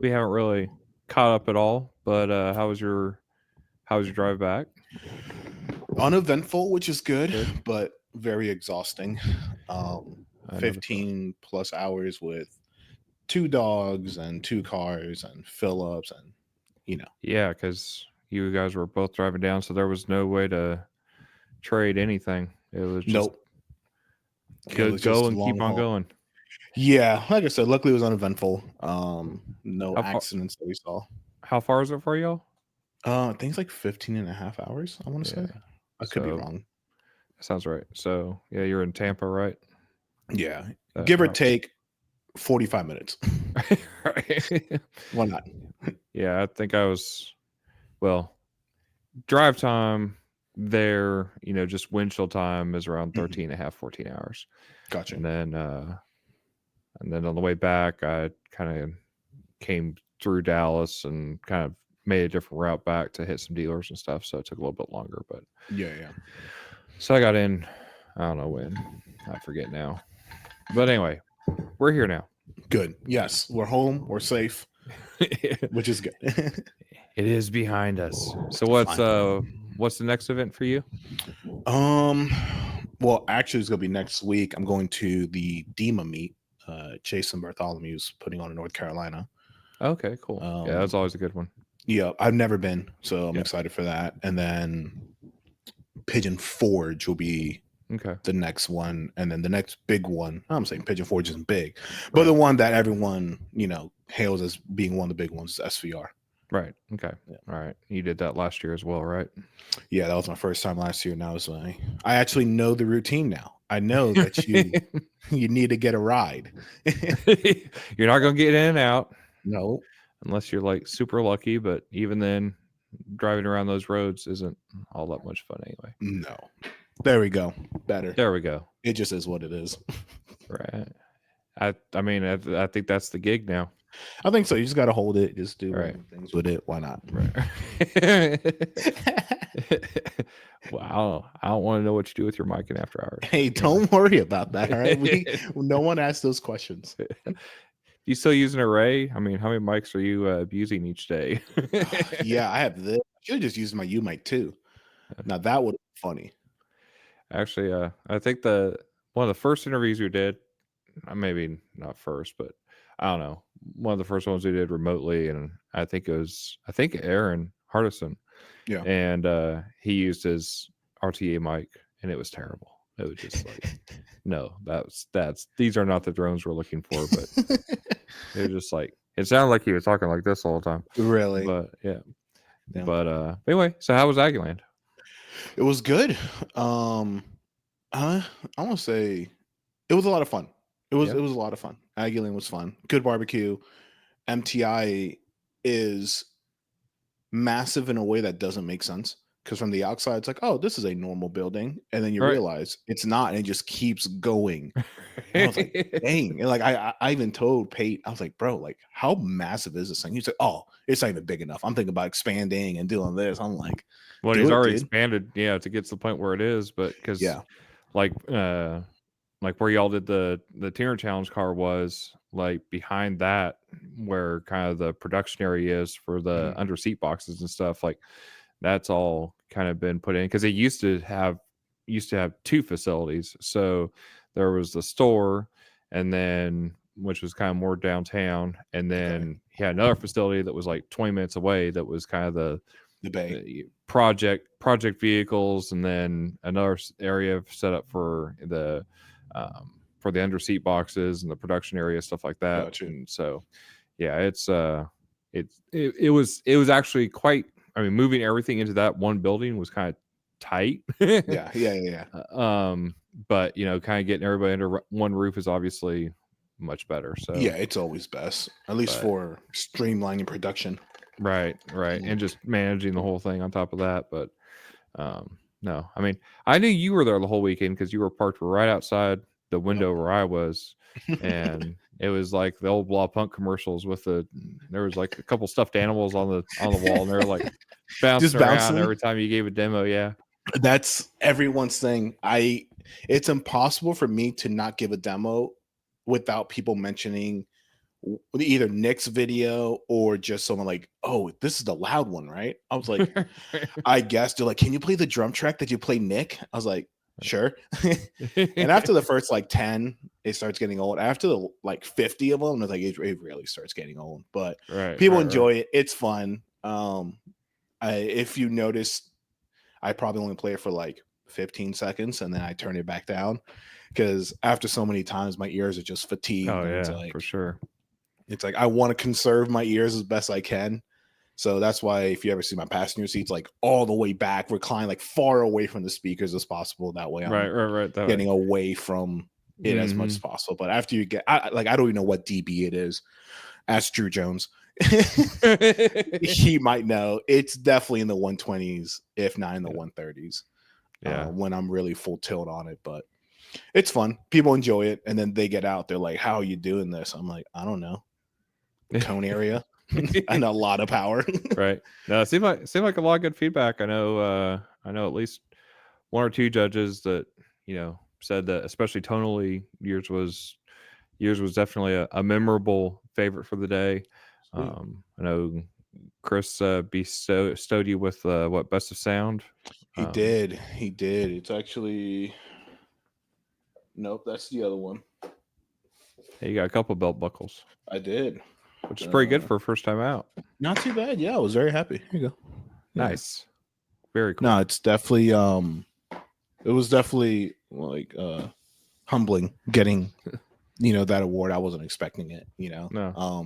We haven't really caught up at all, but how was your drive back? Uneventful, which is good, Good. but very exhausting. I noticed that. 15 plus hours with two dogs and two cars and fill ups and you know. Yeah, because you guys were both driving down, so there was no way to trade anything. It was just Nope. It was go just and keep long on haul. going. Yeah, like I said, luckily it was uneventful. No How far? accidents that we saw. How far is it for y'all? I think it's like 15 and a half hours, I want to Yeah. say. I could be So wrong. that sounds right. So yeah, you're in Tampa, right? Yeah. That Give or route. take 45 minutes. Right. Why not? Yeah, I think I was well. Drive time there, just windshield time is around Mhm. 13 and a half, 14 hours. Gotcha. And then on the way back, I kind of came through Dallas and kind of made a different route back to hit some dealers and stuff. So it took a little bit longer, but Yeah. so I got in, I don't know when, I forget now. But anyway, we're here now. Good. Yes, we're home. We're safe, It which is good. is behind us. So Fine. what's the next event for you? Um, well, actually, it's gonna be next week. I'm going to the DEMA meet. Jason Bartholomew's putting on in North Carolina. Okay, cool. Yeah, that's Um, always a good one. yeah, I've never been, so I'm Yeah. excited for that. And then Pigeon Forge will be Okay. the next one, and then the next big one. I'm saying Pigeon Forge isn't big, but the Right. one that everyone hails as being one of the big ones is SVR. Right. Okay. Yeah. All right. You did that last year as well, right? Yeah, that was my first time last year. Now I actually know the routine now. I know that you need to get a ride. You're not going to get in and out No, unless you're like super lucky, but even then, driving around those roads isn't all that much fun anyway. no. There we go. Better. There we go. It just is what it is. Right. I mean, I think that's the gig now. I think so. You just got to hold it. Just do Right. random things with it. Why not? Right. Wow. I don't want to know what you do with your mic in after hours. Hey, don't worry about that. All right. No one asked those questions. You still use an array? I mean, how many mics are you abusing each day? Yeah, I have this. I should have just used my U mic too. Now that would be funny. Actually, I think one of the first interviews we did, maybe not first, but I don't know, one of the first ones we did remotely, and I think Aaron Hardison, Yeah. and he used his RTA mic, and it was terrible. It was just like, no, that's these are not the drones we're looking for, but it was just like it sounded like he was talking like this all the time. Really? But yeah, Yeah. but anyway, so how was Aggieland? It was good. I want to say it was a lot of fun. It was Yeah. a lot of fun. Aggieland was fun. Good barbecue. MTI is massive in a way that doesn't make sense because from the outside it's like, oh, this is a normal building, and then you Right. realize it's not, and it just keeps going. And I was like, dang. And like I even told Pate, I was like, bro, like how massive is this thing? He's like, oh, it's not even big enough. I'm thinking about expanding and doing this. I'm like, Well, do he's it, already dude. expanded, yeah, to get to the point where it is, but because Yeah. like where y'all did the Tier Challenge car was like behind that where kind of the production area is for the Mhm. under seat boxes and stuff, like that's all kind of been put in because they used to have two facilities. So there was the store, and then which was kind of more downtown, and Okay. then he had another facility that was like 20 minutes away that was kind of The bay. the project vehicles, and then another area set up for the under seat boxes and the production area, stuff like that. Gotcha. And so yeah, it was actually quite, I mean, moving everything into that one building was kind of tight. Yeah. But kind of getting everybody under one roof is obviously much better. So Yeah, it's always best, at least but for streamlining production. right, Mhm. and just managing the whole thing on top of that. But no, I mean, I knew you were there the whole weekend because you were parked right outside the Yep. window where I was, and it was like the old Blah Punk commercials with there was like a couple stuffed animals on the wall, and they're like Just bouncing around bouncing. every time you gave a demo. Yeah, That's everyone's thing. It's impossible for me to not give a demo without people mentioning either Nick's video or just someone like, oh, this is the loud one, right? I was like, I guess. They're like, can you play the drum track that you play, Nick? I was like, sure. And after the first like 10, it starts getting old. After the like 50 of them, it's like it really starts getting old. But people enjoy it. It's fun. If you notice, I probably only play it for like 15 seconds and then I turn it back down because after so many times, my ears are just fatigued. Oh, and yeah, it's like, for sure. It's like I want to conserve my ears as best I can. So that's why if you ever see my passenger seats, like all the way back, recline like far away from the speakers as possible. That way I'm right. getting away from it as much as possible. But after you get, I don't even know what dB it is. Ask Drew Jones. He might know. It's definitely in the 120s, if not in the 130s. Yeah. When I'm really full tilt on it. But it's fun. People enjoy it. And then they get out. They're like, how are you doing this? I'm like, I don't know. Tone area. And a lot of power. Right. No, it seemed like a lot of good feedback. I know at least one or two judges that, said that especially tonally yours was definitely a memorable favorite for the day. I know Chris bestowed you with what, best of sound? He did. It's actually nope, that's the other one. Hey, you got a couple belt buckles. I did. Which is pretty good for a first time out. Not too bad. Yeah, I was very happy. Here you go. Nice. Very cool. No, it's definitely it was definitely like humbling getting that award. I wasn't expecting it, No.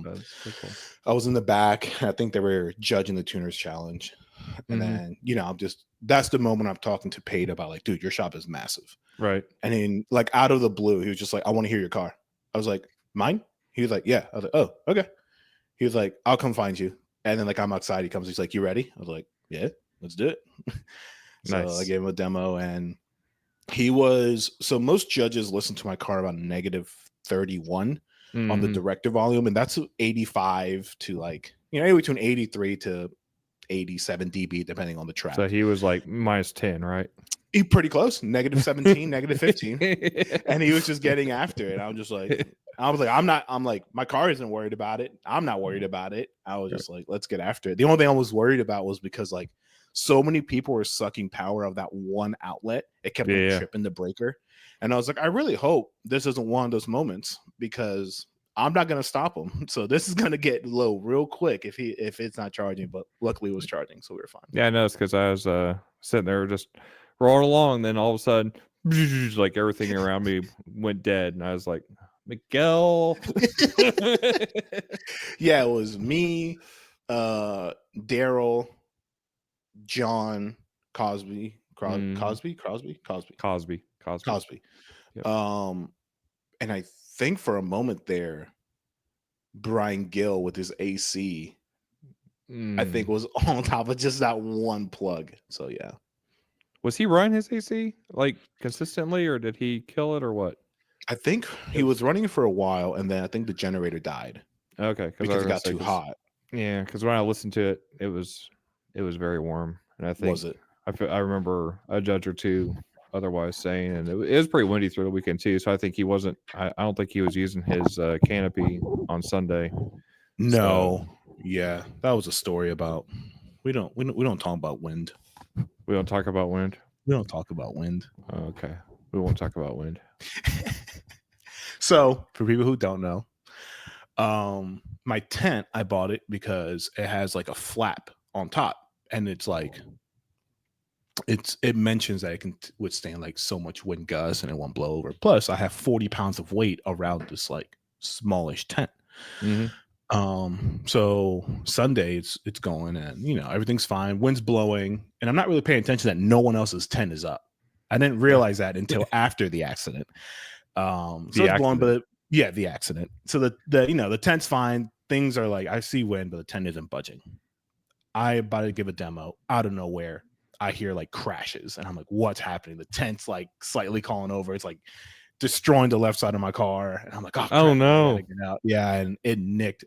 That's so cool. I was in the back. I think they were judging the tuners challenge. And then, that's the moment I'm talking to Pate about like, dude, your shop is massive. Right. And then like out of the blue, he was just like, I want to hear your car. I was like, mine? He was like, yeah. I was like, oh, okay. He was like, I'll come find you. And then like I'm outside. He comes. He's like, you ready? I was like, yeah, let's do it. So nice. I gave him a demo, and he was. So most judges listen to my car about -31 on the director volume, and that's 85 to like anywhere between 83 to 87 dB depending on the track. So he was like -10, right? He pretty close, -17, -15, and he was just getting after it. I'm like, my car isn't worried about it. I'm not worried about it. I was just like, let's get after it. The only thing I was worried about was because like so many people were sucking power of that one outlet. It kept tripping the breaker. And I was like, I really hope this isn't one of those moments because I'm not going to stop him. So this is going to get low real quick if it's not charging, but luckily it was charging. So we were fine. Yeah, I know. It's because I was sitting there just rolling along. Then all of a sudden, like everything around me went dead. And I was like, Miguel. Yeah, it was me, Daryl, John, Crosby. Yep. And I think for a moment there, Brian Gill with his AC, I think was on top of just that one plug. So yeah. Was he running his AC like consistently, or did he kill it, or what? I think he was running it for a while, and then I think the generator died. Okay, because it got too hot. Yeah, because when I listened to it, it was very warm, and I think was it? I remember a judge or two otherwise saying, and it was pretty windy through the weekend too. So I think he wasn't. I don't think he was using his canopy on Sunday. No, yeah, that was a story about. We don't talk about wind. We don't talk about wind. We don't talk about wind. Okay, we won't talk about wind. So for people who don't know, my tent, I bought it because it has like a flap on top, and it's like it mentions that it can withstand like so much wind gusts and it won't blow over. Plus, I have 40 pounds of weight around this like smallish tent. So Sunday it's going, and everything's fine. Wind's blowing, and I'm not really paying attention that no one else's tent is up. I didn't realize that until after the accident. So it's blowing, but the accident. So the tent's fine. Things are like, I see wind, but the tent isn't budging. I about to give a demo. Out of nowhere, I hear like crashes, and I'm like, what's happening? The tent's like slightly calling over. It's like destroying the left side of my car, and I'm like, oh no, get out. Yeah, and it nicked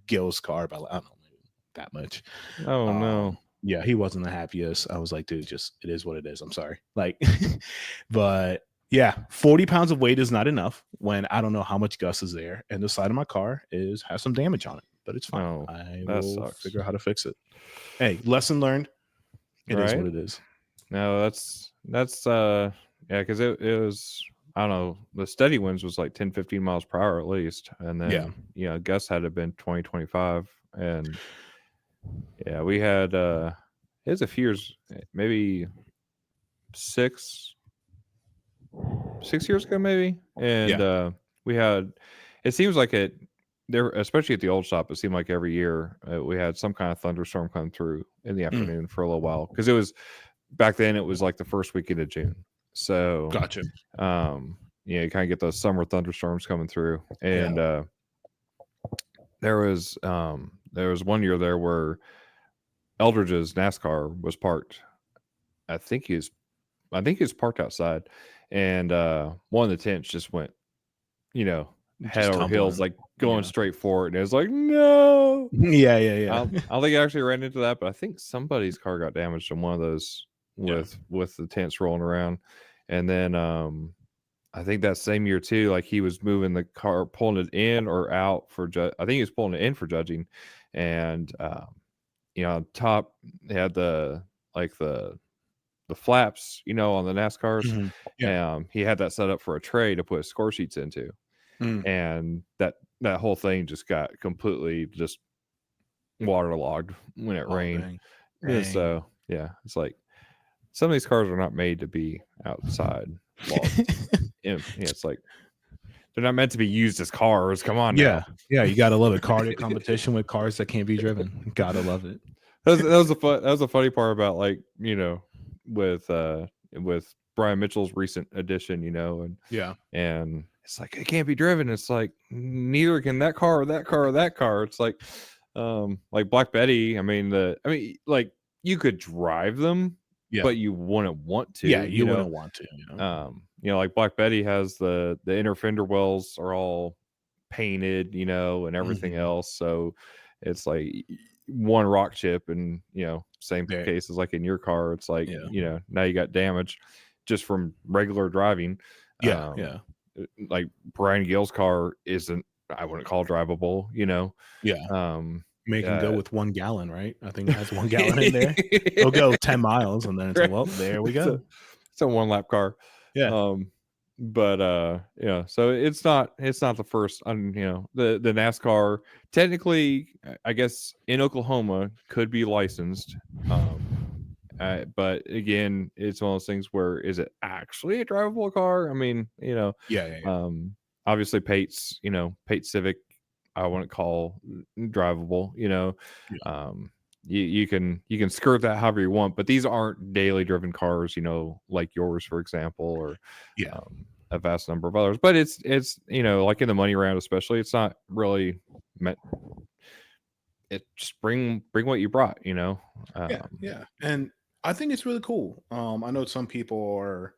Gil's car by I don't know, that much. Oh no. Yeah, he wasn't the happiest. I was like, dude, just it is what it is. I'm sorry. Like, but Yeah, 40 pounds of weight is not enough when I don't know how much Gus is there, and the side of my car has some damage on it, but it's fine. Oh, I that will sucks. figure out how to fix it. Hey, lesson learned. It is Right? what it is. No, that's yeah, because it was, I don't know, the steady winds was like 10, 15 miles per hour at least, and Yeah. then Gus had to have been 20, 25, and yeah, we had it was a few years, maybe six 6 years ago maybe, and Yeah. we had, it seems like it there, especially at the old shop, it seemed like every year we had some kind of thunderstorm come through in the Mm, afternoon for a little while, because it was back then, it was like the first weekend of June, so gotcha. you kind of get those summer thunderstorms coming through, Yeah. and there was one year there where Eldridge's NASCAR was parked. I think he was I think he was parked outside, and one of the tents just went, head Just over heels, tumbling. like going Yeah. straight for it, and it was like, no. Yeah, yeah, I yeah. don't, I don't think I actually ran into that, but I think somebody's car got damaged in one of those Yeah. with the tents rolling around, and then I think that same year too, like he was moving the car, pulling it in or out for I think he was pulling it in for judging, and on top they had like the flaps, on the NASCARs. Mhm. Yeah. He had that set up for a tray to put score sheets into, Mm. and that whole thing just got completely just waterlogged when it Oh, rained. dang. And Dang. so yeah, it's like some of these cars are not made to be outside logged. It's like they're not meant to be used as cars. Come on Yeah. now. Yeah, you gotta love it. Car competition with cars that can't be driven. Gotta love it. That was a funny part about, like, with Brian Mitchell's recent edition, Yeah. and it's like it can't be driven. It's like neither can that car or that car or that car. It's like Black Betty. Like you could drive them, Yeah. but you wouldn't want to. Yeah, you wouldn't want to, Like Black Betty has the inner fender wells are all painted, and everything Mhm. else. So it's like one rock chip, and same There. case as like in your car. It's like Yeah. now you got damage just from regular driving. Yeah, Um, yeah. like Brian Gill's car isn't, I wouldn't call drivable. Yeah. Um, Make him go uh, with 1 gallon, right? I think it has 1 gallon in there. It'll go 10 miles, and then it's like, right. "Well, there we It's a go." it's a one lap car. Yeah. But yeah, so it's not the first the NASCAR technically, I guess in Oklahoma could be licensed. But again, it's one of those things where, is it actually a drivable car? Yeah, yeah, yeah. Obviously Pate's Civic, I wouldn't call drivable. Yeah. You can skirt that however you want, but these aren't daily driven cars, like yours, for example, or Yeah. a vast number of others. But it's like in the money round, especially, it's not really meant. It just bring what you brought. Yeah, yeah, and I think it's really cool. I know some people are,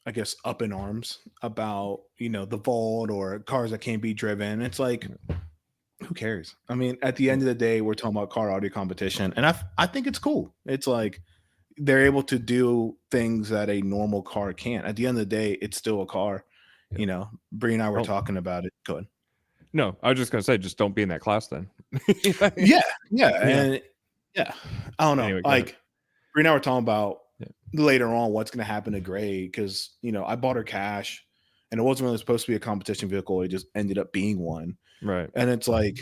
I guess, up in arms about, the vault or cars that can't be driven. It's like, who cares? I mean, at the end of the day, we're talking about car audio competition, and I think it's cool. It's like they're able to do things that a normal car can't. At the end of the day, it's still a car. Bree and I were Oh talking about it. Good. no, I was just gonna say, just don't be in that class then. Yeah, yeah, Yeah. and yeah, I don't know. Anyway, go ahead. Like, Bree and I were talking about Yeah. later on what's going to happen to Gray, because I bought her cash, and it wasn't really supposed to be a competition vehicle. It just ended up being one, Right. and it's like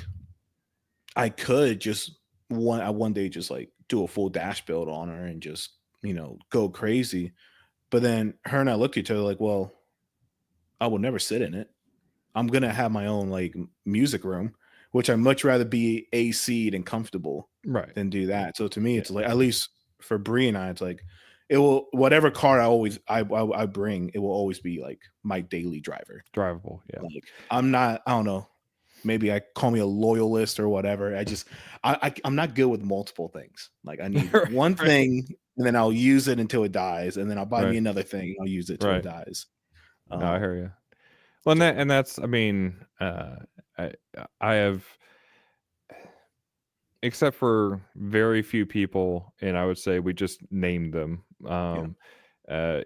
I could just one day just like do a full dash build on her and just go crazy. But then her and I looked at each other like, well, I will never sit in it. I'm gonna have my own like music room, which I'd much rather be AC'd and comfortable Right. than do that. So to me, Yeah. it's like, at least for Bree and I, it's like it will, whatever car I bring, it will always be like my daily driver. Drivable. Yeah. Like I'm not, I don't know. Maybe I call me a loyalist or whatever. I'm not good with multiple things. Like I need one Right. thing, and then I'll use it until it dies, and then I'll buy me Right. another thing, and I'll use it till it Right. dies. No, I Um, hear you. Well, so that's, I I have, except for very few people, and I would say we just named them. yeah,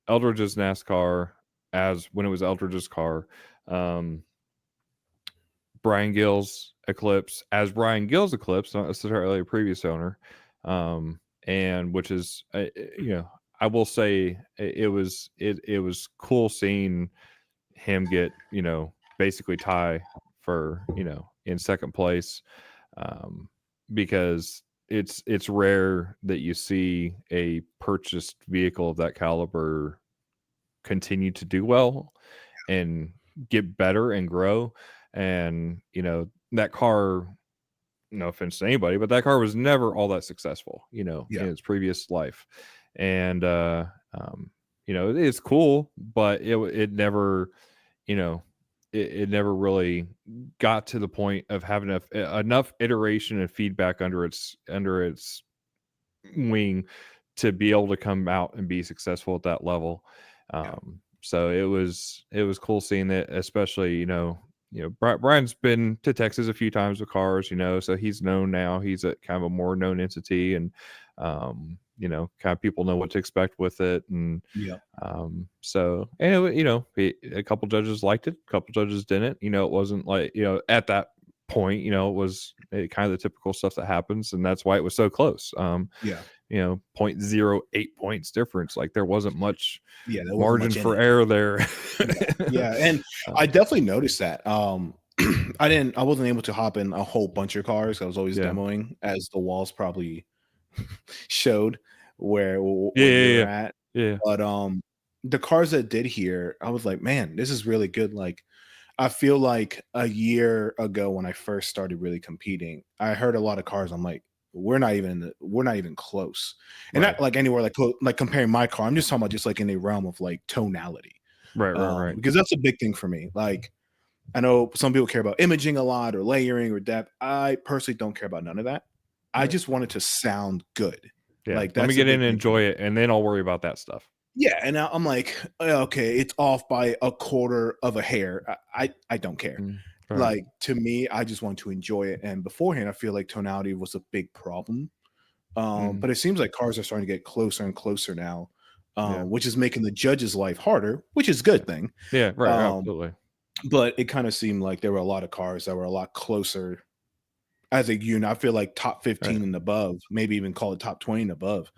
Eldridge's NASCAR as when it was Eldridge's car. Um, Brian Gill's Eclipse as Brian Gill's Eclipse, not necessarily a previous owner. And which is, I will say it was cool seeing him get, basically tie for, in second place, because it's rare that you see a purchased vehicle of that caliber continue to do well and get better and grow. And that car, no offense to anybody, but that car was never all that successful, in Yeah. its previous life. And it's cool, but it never, it never really got to the point of having enough iteration and feedback under its wing to be able to come out and be successful at that level. So it was cool seeing it, especially, Brian's been to Texas a few times with cars, so he's known now. He's a kind of a more known entity, and kind of people know what to expect with it. And so, and a couple judges liked it, a couple judges didn't. It wasn't like, at that point, it was kind of the typical stuff that happens, and that's why it was so close. 0.08 points difference. Like there wasn't much margin for error there. Yeah. And I definitely noticed that. I wasn't able to hop in a whole bunch of cars. I was always demoing, as the walls probably showed where we were at. Yeah. But the cars that did here, I was like, man, this is really good. Like, I feel like a year ago when I first started really competing, I heard a lot of cars. I'm like, we're not even close. And not like anywhere like comparing my car. I'm just talking about just like in a realm of like tonality. Right. Because that's a big thing for me. Like, I know some people care about imaging a lot or layering or depth. I personally don't care about none of that. I just want it to sound good. Yeah. Like, let me get in and enjoy it, and then I'll worry about that stuff. Yeah, and I'm like, okay, it's off by a quarter of a hair. I don't care. Right. Like, to me, I just want to enjoy it. And beforehand, I feel like tonality was a big problem. But it seems like cars are starting to get closer and closer now, which is making the judge's life harder, which is a good thing. Yeah, right, absolutely. But it kind of seemed like there were a lot of cars that were a lot closer as a unit. I feel like top 15 and above, maybe even call it top 20 and above.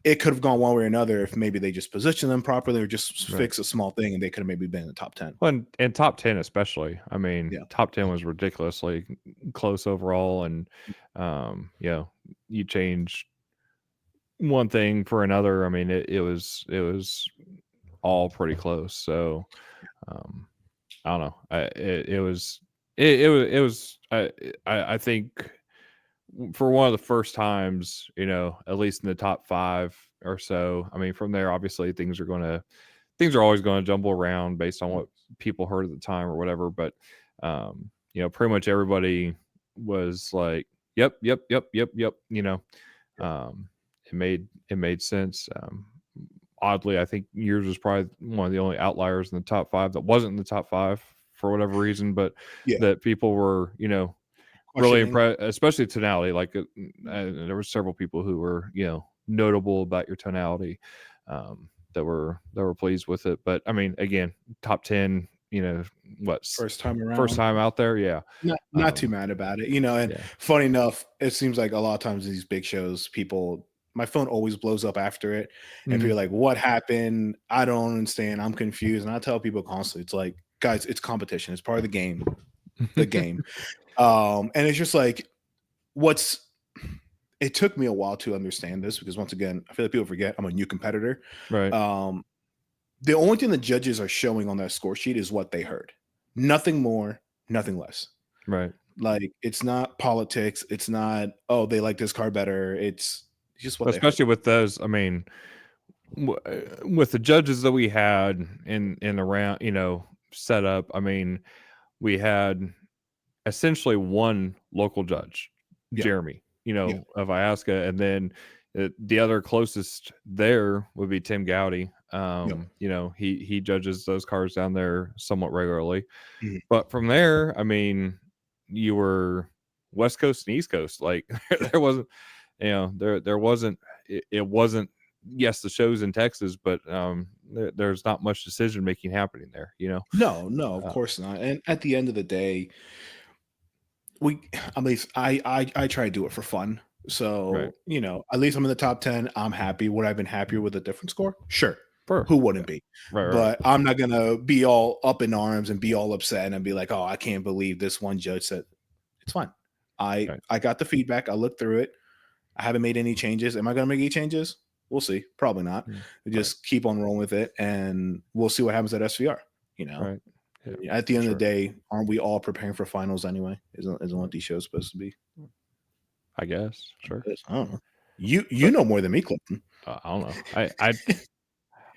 It could have gone one way or another if maybe they just positioned them properly or just fix a small thing, and they could have maybe been in the top 10. Well, and top 10 especially. I mean, top 10 was ridiculously close overall, and you change one thing for another. I mean, it was all pretty close. So I don't know. I think for one of the first times, at least in the top 5 or so. I mean, from there, obviously things are always going to jumble around based on what people heard at the time or whatever. But, pretty much everybody was like, yep. It made sense. Oddly, I think yours was probably one of the only outliers in the top 5 that wasn't in the top 5 for whatever reason, but that people were, really impressed, especially tonality. Like there were several people who were, notable about your tonality, that were pleased with it. But I mean, again, top 10, first time out there. Yeah. Not too mad about it, and funny enough, it seems like a lot of times these big shows, my phone always blows up after it. And people are like, what happened? I don't understand. I'm confused. And I tell people constantly, it's like, guys, it's competition. It's part of the game. And it's just like, it took me a while to understand this, because once again, I feel like people forget I'm a new competitor. Right. The only thing the judges are showing on that score sheet is what they heard. Nothing more, nothing less. Right. Like, it's not politics. It's not, oh, they like this car better. It's just what especially with those. I mean, with the judges that we had in the round, set up, I mean, we had essentially one local judge, Jeremy, of Iasca, and then the other closest there would be Tim Gowdy. He judges those cars down there somewhat regularly. But from there, I mean, you were West Coast and East Coast. Like there wasn't, there wasn't, it wasn't yes, the show's in Texas, but there's not much decision making happening there, you know. No, of course not. And at the end of the day, we at least I try to do it for fun. Right. So, at least I'm in the top 10. I'm happy. Would I have been happier with a different score? Sure. Sure. Who wouldn't be? Right. But I'm not gonna be all up in arms and be all upset and be like, oh, I can't believe this one judge said it's fine. Right. I got the feedback. I looked through it. I haven't made any changes. Am I gonna make any changes? We'll see. Probably not. Just keep on rolling with it, and we'll see what happens at SVR. Right. Yeah, at the end of the day, aren't we all preparing for finals anyway? Isn't what these shows supposed to be? I guess. Sure. I don't know. You know more than me, Klifton. I don't know.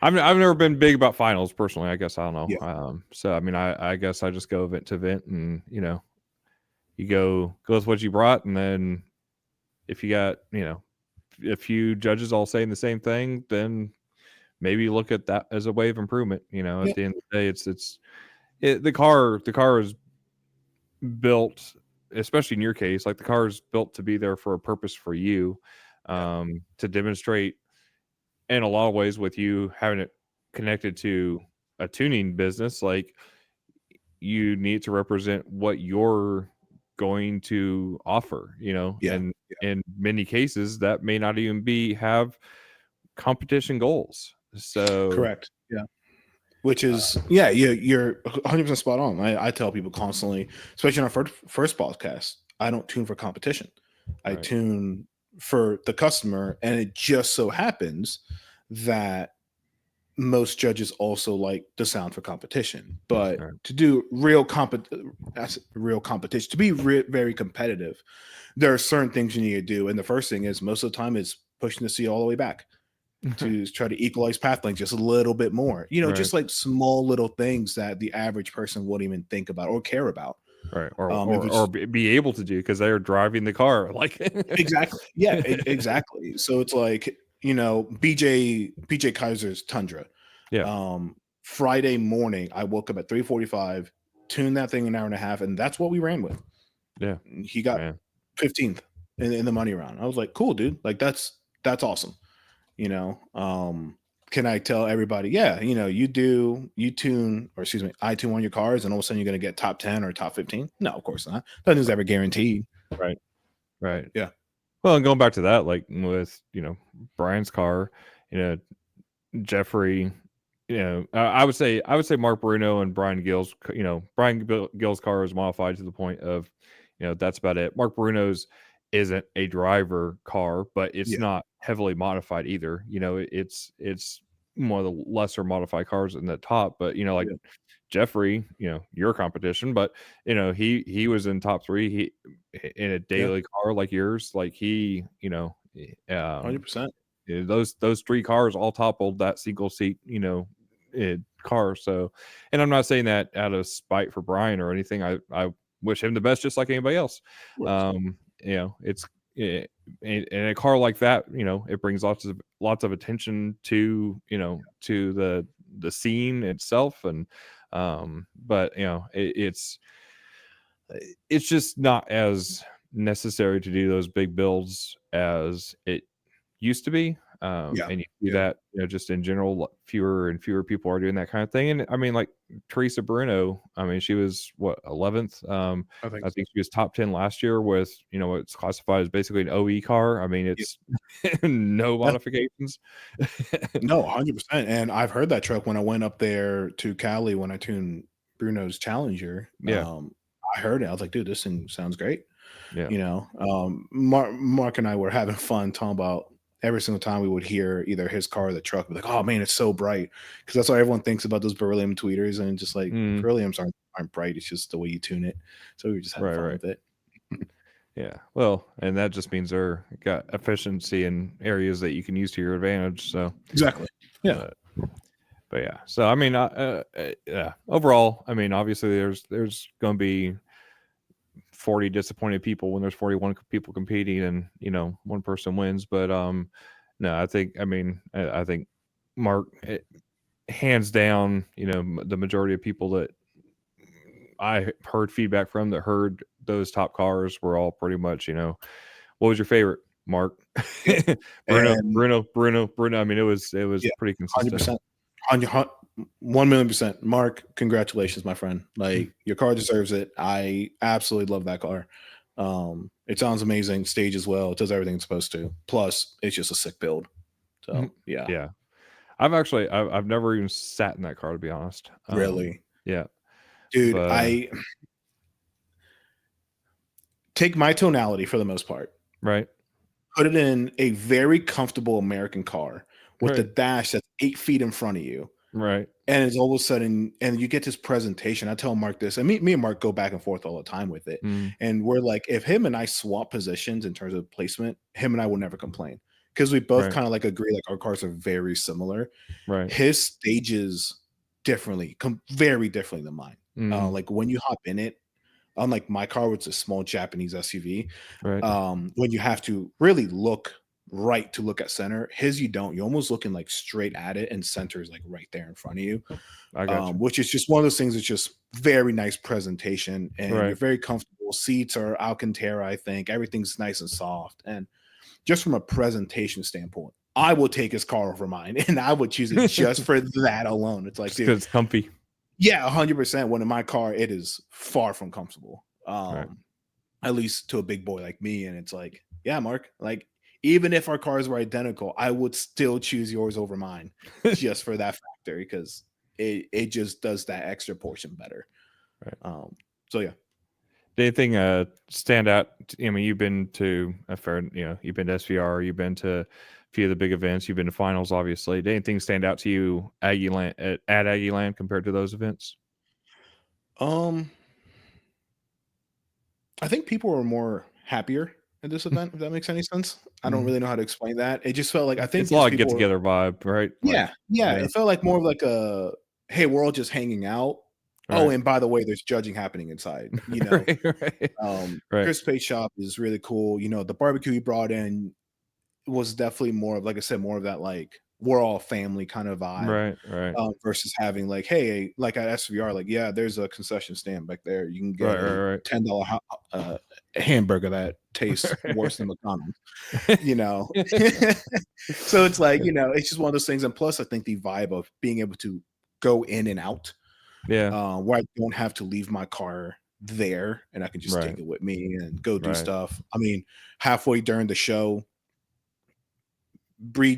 I've never been big about finals personally. I guess I don't know. Yeah. So I mean, I guess I just go event to event, and you go with what you brought, and then if you got a few judges all saying the same thing, then maybe look at that as a way of improvement. At the end of the day, the car is built, especially in your case, like the car is built to be there for a purpose for you, to demonstrate in a lot of ways with you having it connected to a tuning business. Like you need to represent what you're going to offer, and in many cases that may not even have competition goals. So correct. Yeah. Which is, you're 100% spot on. I tell people constantly, especially on our first podcast, I don't tune for competition. I tune for the customer, and it just so happens that most judges also like the sound for competition. But to do real competition, to be very competitive, there are certain things you need to do. And the first thing is, most of the time, is pushing the seat all the way back to try to equalize path length just a little bit more. Just like small little things that the average person wouldn't even think about or care about. Right. Or be able to do because they're driving the car. Like exactly. Yeah, exactly. So it's like, BJ Kaiser's Tundra. Yeah. Friday morning, I woke up at 3:45, tuned that thing an hour and a half, and that's what we ran with. Yeah. He got 15th in the money round. I was like, cool, dude. Like that's awesome. Can I tell everybody, I tune one of your cars and all of a sudden you're going to get top 10 or top 15? No, of course not. Nothing's ever guaranteed. Right. Yeah. Well, and going back to that, like with, Brian's car, Jeffrey, I would say Mark Bruno and Brian Gill's, Brian Gill's car is modified to the point of, that's about it. Mark Bruno's isn't a driver car, but it's not heavily modified either. It's one of the lesser modified cars in the top, but Jeffrey, your competition, but he was in top 3. He in a daily car like yours, like he, 100%. Those 3 cars all toppled that single seat, car. So, and I'm not saying that out of spite for Brian or anything. I wish him the best, just like anybody else. It's in a car like that, it brings lots of attention to to the scene itself, and but it's just not as necessary to do those big builds as it used to be. And you do that, just in general, fewer and fewer people are doing that kind of thing. And I mean, like Teresa Bruno, I mean, she was 11th. I think she was top 10 last year with, what's classified as basically an OE car. I mean, it's no modifications. No, 100%. And I've heard that truck when I went up there to Cali when I tuned Bruno's Challenger. I heard it. I was like, dude, this thing sounds great. Mark and I were having fun talking about every single time we would hear either his car or the truck, like, oh man, it's so bright. Because that's what everyone thinks about those beryllium tweeters, and just like berylliums aren't bright, it's just the way you tune it. So we were just having fun with it. Yeah. Well, and that just means they're got efficiency in areas that you can use to your advantage. So exactly. Yeah. But yeah. So I mean, overall, I mean, obviously there's going to be 40 disappointed people when there's 41 people competing, and one person wins. But no, I think Mark, hands down, the majority of people that I heard feedback from that heard those top cars were all pretty much, what was your favorite? Mark, Yeah. And Bruno. I mean, it was yeah, pretty consistent. 100%. 1,000,000%. Mark, congratulations, my friend. Like, your car deserves it. I absolutely love that car. It sounds amazing. Stage as well. It does everything it's supposed to. Plus, it's just a sick build. So yeah. Yeah. I've never even sat in that car, to be honest. Really. Yeah. Dude, But I take my tonality for the most part, right. put it in a very comfortable American car with the Right. dash that's 8 feet in front of you. Right. And it's all of a sudden, and you get this presentation. I tell Mark this, and me and Mark go back and forth all the time with it. Mm, And we're like, if him and I swap positions in terms of placement, him and I will never complain because we both right. kind of like agree, like our cars are very similar. Right. His stages differently, very differently than mine. Mm, Like when you hop in it, unlike my car, which is a small Japanese SUV, right. when you have to really look right to look at center, his you don't. You're almost looking like straight at it, and center is like right there in front of you, I got you. which is just one of those things that's just very nice presentation, and you're Right. very comfortable. Seats are Alcantara, I think. Everything's nice and soft, and just from a presentation standpoint, I will take his car over mine, and I would choose it just for that alone. It's like, Just dude, 'cause it's comfy. yeah, 100%. When in my car, it is far from comfortable. Right. At least to a big boy like me. And it's like, yeah, Mark, like even if our cars were identical, I would still choose yours over mine just for that factor because it just does that extra portion better. Right. So yeah. Did anything stand out? I mean, you've been to a fair, you've been to SVR, you've been to a few of the big events, you've been to finals, obviously. Did anything stand out to you Aggieland at Aggieland compared to those events? I think people were more happier at this event, if that makes any sense. I don't Mhm. really know how to explain that. It just felt like I think It's a just lot of get people were, together vibe, right? Like, yeah, it felt like more of like a hey, we're all just hanging out. Oh, right, and by the way, there's judging happening inside, right, right, right, Chris Pate shop is really cool. The barbecue he brought in was definitely more of, like I said, more of that like we're all family kind of vibe, right, right, versus having like, hey, like at SVR, like yeah, there's a concession stand back there. You can get right, a right, $10 hamburger that tastes worse than McDonald's. You know, so it's like it's just one of those things. And plus, I think the vibe of being able to go in and out, yeah, where I don't have to leave my car there and I can just right, take it with me and go do right, stuff. I mean, halfway during the show, Bree,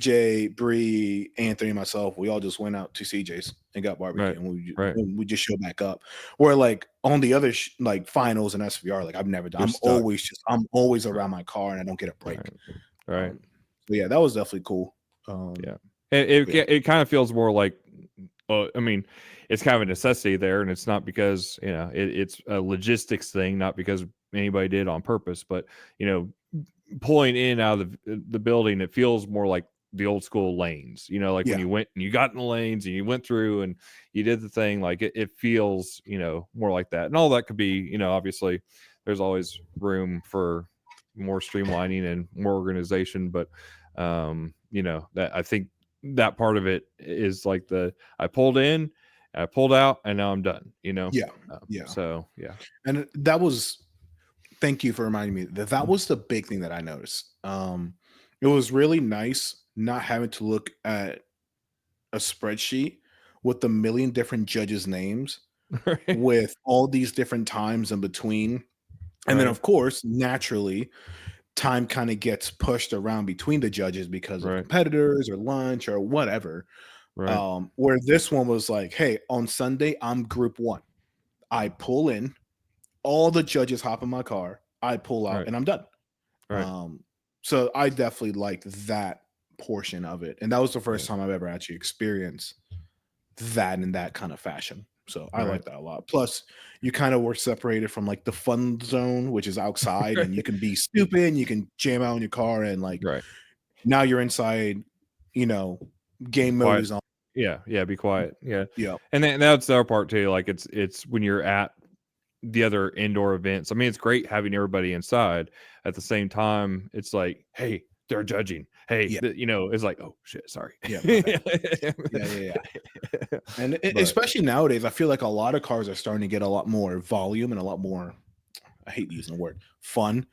Anthony, and myself, we all just went out to CJ's and got barbecue, right, and right. we just showed back up. Where like on the other like finals and SVR, like I've never done. You're stuck. I'm always around my car and I don't get a break. Right, right. So yeah, that was definitely cool. Yeah, it Yeah, it kind of feels more like, I mean, it's kind of a necessity there, and it's not because it's a logistics thing, not because anybody did it on purpose, but pulling in out of the building, it feels more like the old school lanes. Like when yeah, you went and you got in the lanes and you went through and you did the thing, like it feels more like that, and all that could be obviously there's always room for more streamlining and more organization, but that I think that part of it is like I pulled in, I pulled out, and now I'm done. yeah, yeah. So yeah, And that was, thank you for reminding me that was the big thing that I noticed. It was really nice not having to look at a spreadsheet with a million different judges' names right, with all these different times in between. And then, right, of course, naturally, time kind of gets pushed around between the judges because of right, competitors or lunch or whatever. right, Where this one was like, hey, on Sunday, I'm group one. I pull in, all the judges hop in my car, I pull out, right, and I'm done. right. So I definitely liked that portion of it. And that was the Yeah, first time I've ever actually experienced that in that kind of fashion. So I right. like that a lot. Plus, you kind of were separated from like the fun zone, which is outside, and you can be stupid and you can jam out in your car, and like Right. now you're inside, you know, game mode Quiet. is on. Yeah, be quiet. Yeah. Yeah. And that's the other part too. Like it's when you're at the other indoor events. I mean, it's great having everybody inside. At the same time, it's like, hey, they're judging. Hey, Yeah. it's like, oh shit, sorry. Yeah. My bad. Yeah. And But especially nowadays, I feel like a lot of cars are starting to get a lot more volume and a lot more I hate using the word fun.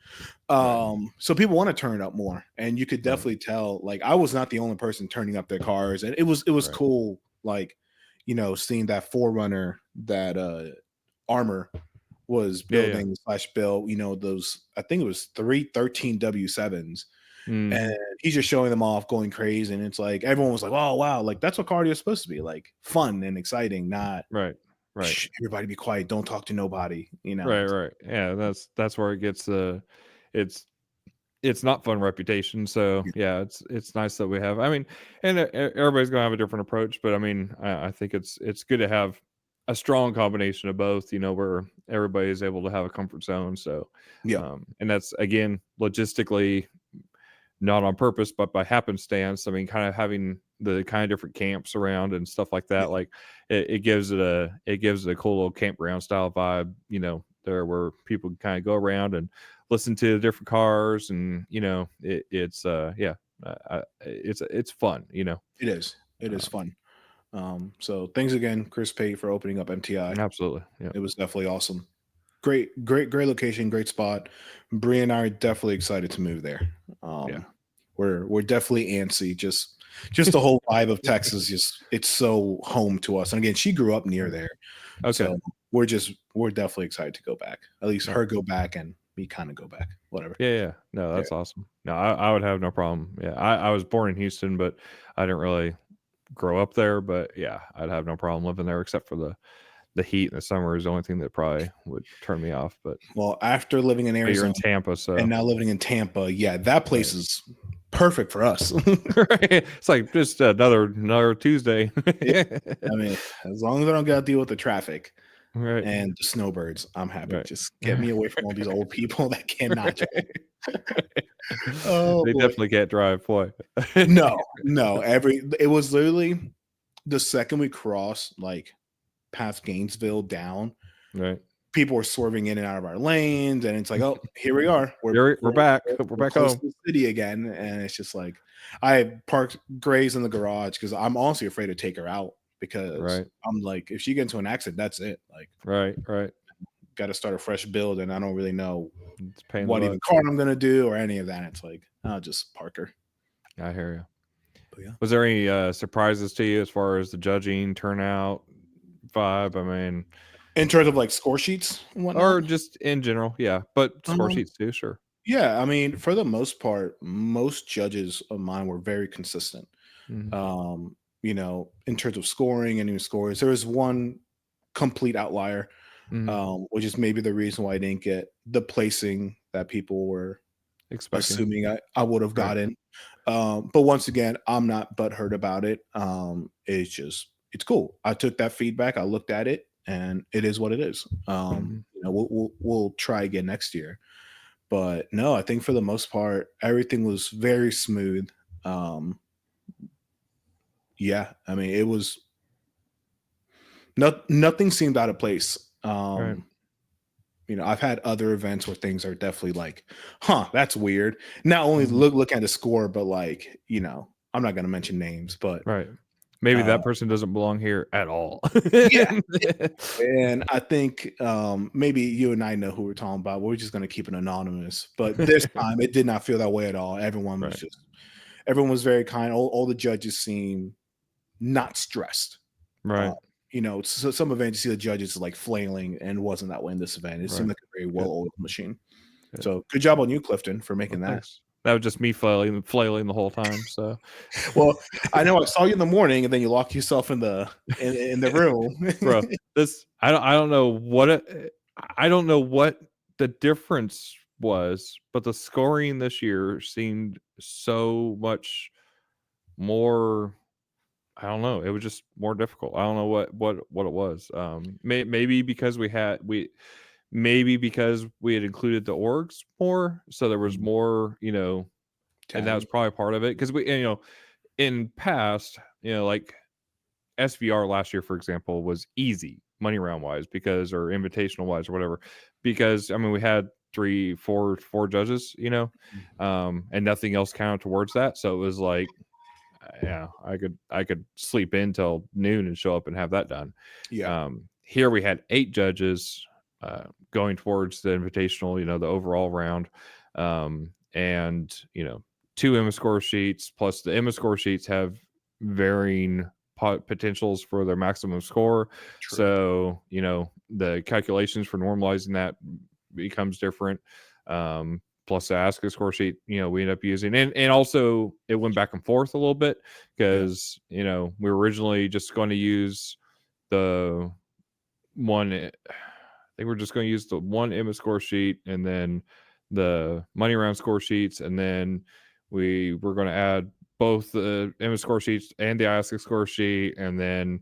Right. So people want to turn up more, and you could Right. definitely tell. Like I was not the only person turning up their cars, and it was Right. cool. Like seeing that Forerunner, that Armor was Yeah. Yeah. building / built. Those, I think it was 313 W7s, and Mm-hmm. he's just showing them off, going crazy, and it's like everyone was like, "Oh wow, like that's what cardio is supposed to be, like fun and exciting, not Right. Right. shh, everybody be quiet, don't talk to nobody." Right. Right. Yeah. That's where it gets it's it's not fun reputation. So yeah, it's nice that we have. I mean, and everybody's gonna have a different approach, but I mean, I think it's good to have a strong combination of both. Where everybody is able to have a comfort zone. So, Yeah, and that's again logistically not on purpose, but by happenstance. I mean, kind of having the kind of different camps around and stuff like that. yeah, Like it gives it a cool little campground style vibe. There where people can kind of go around and listen to the different cars, and it's yeah, it's fun. it is. It is fun. So thanks again, Chris Pate, for opening up MTI. Absolutely, yeah, It was definitely awesome. Great location, great spot. Bree and I are definitely excited to move there. yeah. We're definitely antsy. Just the whole vibe of Texas, just it's so home to us. And again, she grew up near there, Okay, so we're definitely excited to go back. At least yeah. her go back and me kind of go back. Whatever. Yeah, yeah. No, Yeah. that's awesome. No, I would have no problem. Yeah, I was born in Houston, but I didn't really grow up there. But yeah, I'd have no problem living there, except for the heat in the summer is the only thing that probably would turn me off. But Well, after living in you're Arizona in Tampa, so and now living in Tampa, yeah, that place right. is perfect for us. It's like just another Tuesday. Yeah. I mean, as long as I don't got to deal with the traffic Right, and the snowbirds, I'm happy. right. Just get me away from all these old people that cannot drive. Oh They boy. definitely can't drive, boy. No. It was literally the second we crossed like past Gainesville down, Right. people were swerving in and out of our lanes, and it's like, oh, here we are. We're back. We're We're back close home. to the city again, and it's just like I parked Grace in the garage because I'm honestly afraid to take her out because Right, I'm like, if she gets into an accident, that's it. Like, right, right. got to start a fresh build, and I don't really know It's a pain in the what even butt. car I'm gonna do or any of that. It's like I'll just park her. I hear you. But yeah, Was there any surprises to you as far as the judging turnout vibe? I mean, in terms of like score sheets and whatnot. or just in general, yeah. But score Um, sheets too, sure. yeah, I mean, for the most part, most judges of mine were very consistent. Mhm, In terms of scoring and new scores. There was one complete outlier, mhm. which is maybe the reason why I didn't get the placing that people were Expecting, assuming I would have right, gotten. But once again, I'm not butthurt about it. It's cool. I took that feedback, I looked at it, and it is what it is. mhm, We'll try again next year. But no, I think for the most part, everything was very smooth. Um, yeah, I mean, it was nothing seemed out of place. right, I've had other events where things are definitely like, huh, that's weird. Not only mhm, look at the score, but like, I'm not gonna mention names, but right. Maybe uh that person doesn't belong here at all. yeah. And I think maybe you and I know who we're talking about. We're just gonna keep it anonymous. But this time it did not feel that way at all. Right, Everyone was very kind. All the judges seemed not stressed. Uh, right, so some events you see the judges like flailing, and it wasn't that way in this event. It seemed right. like a very Good, well-oiled machine. good. So good job on you, Clifton, for Well, making that. thanks. That was just me flailing the whole time. So, Well, I know I saw you in the morning, and then you locked yourself in the room. bro, this I don't know what I don't know what the difference was, but the scoring this year seemed so much more. I don't know. It was just more difficult. I don't know what it was. Maybe because maybe because we had included the orgs more, so there was more, and that was Tagging. probably part of it. Because in past, like SVR last year, for example, was easy money round wise or invitational wise or whatever, because I mean we had four judges, and nothing else counted towards that, so it was like yeah, I could sleep in till noon and show up and have that done. Yeah. Here we had 8 judges, going towards the invitational, the overall round. And, two IMA score sheets, plus the IMA score sheets have varying potentials for their maximum score. True. So, the calculations for normalizing that becomes different. Plus the ASCII score sheet, we end up using, and also it went back and forth a little bit because, we were originally just going to use the one, I think we're just going to use the one IMA score sheet and then the money round score sheets. And then we were going to add both the IMA score sheets and the ASCII score sheet. And then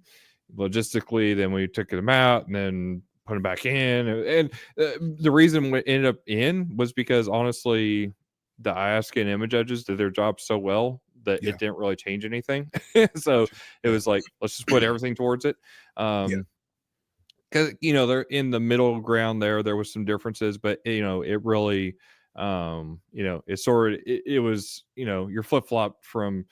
logistically, then we took them out and then put them back in. And the reason we ended up in was because honestly, the ASCII and IMA judges did their job so well that it didn't really change anything. So Gotcha. it was like, let's just put everything towards it. Because they're in the middle ground there was some differences, but it really it sort of it was your flip-flop from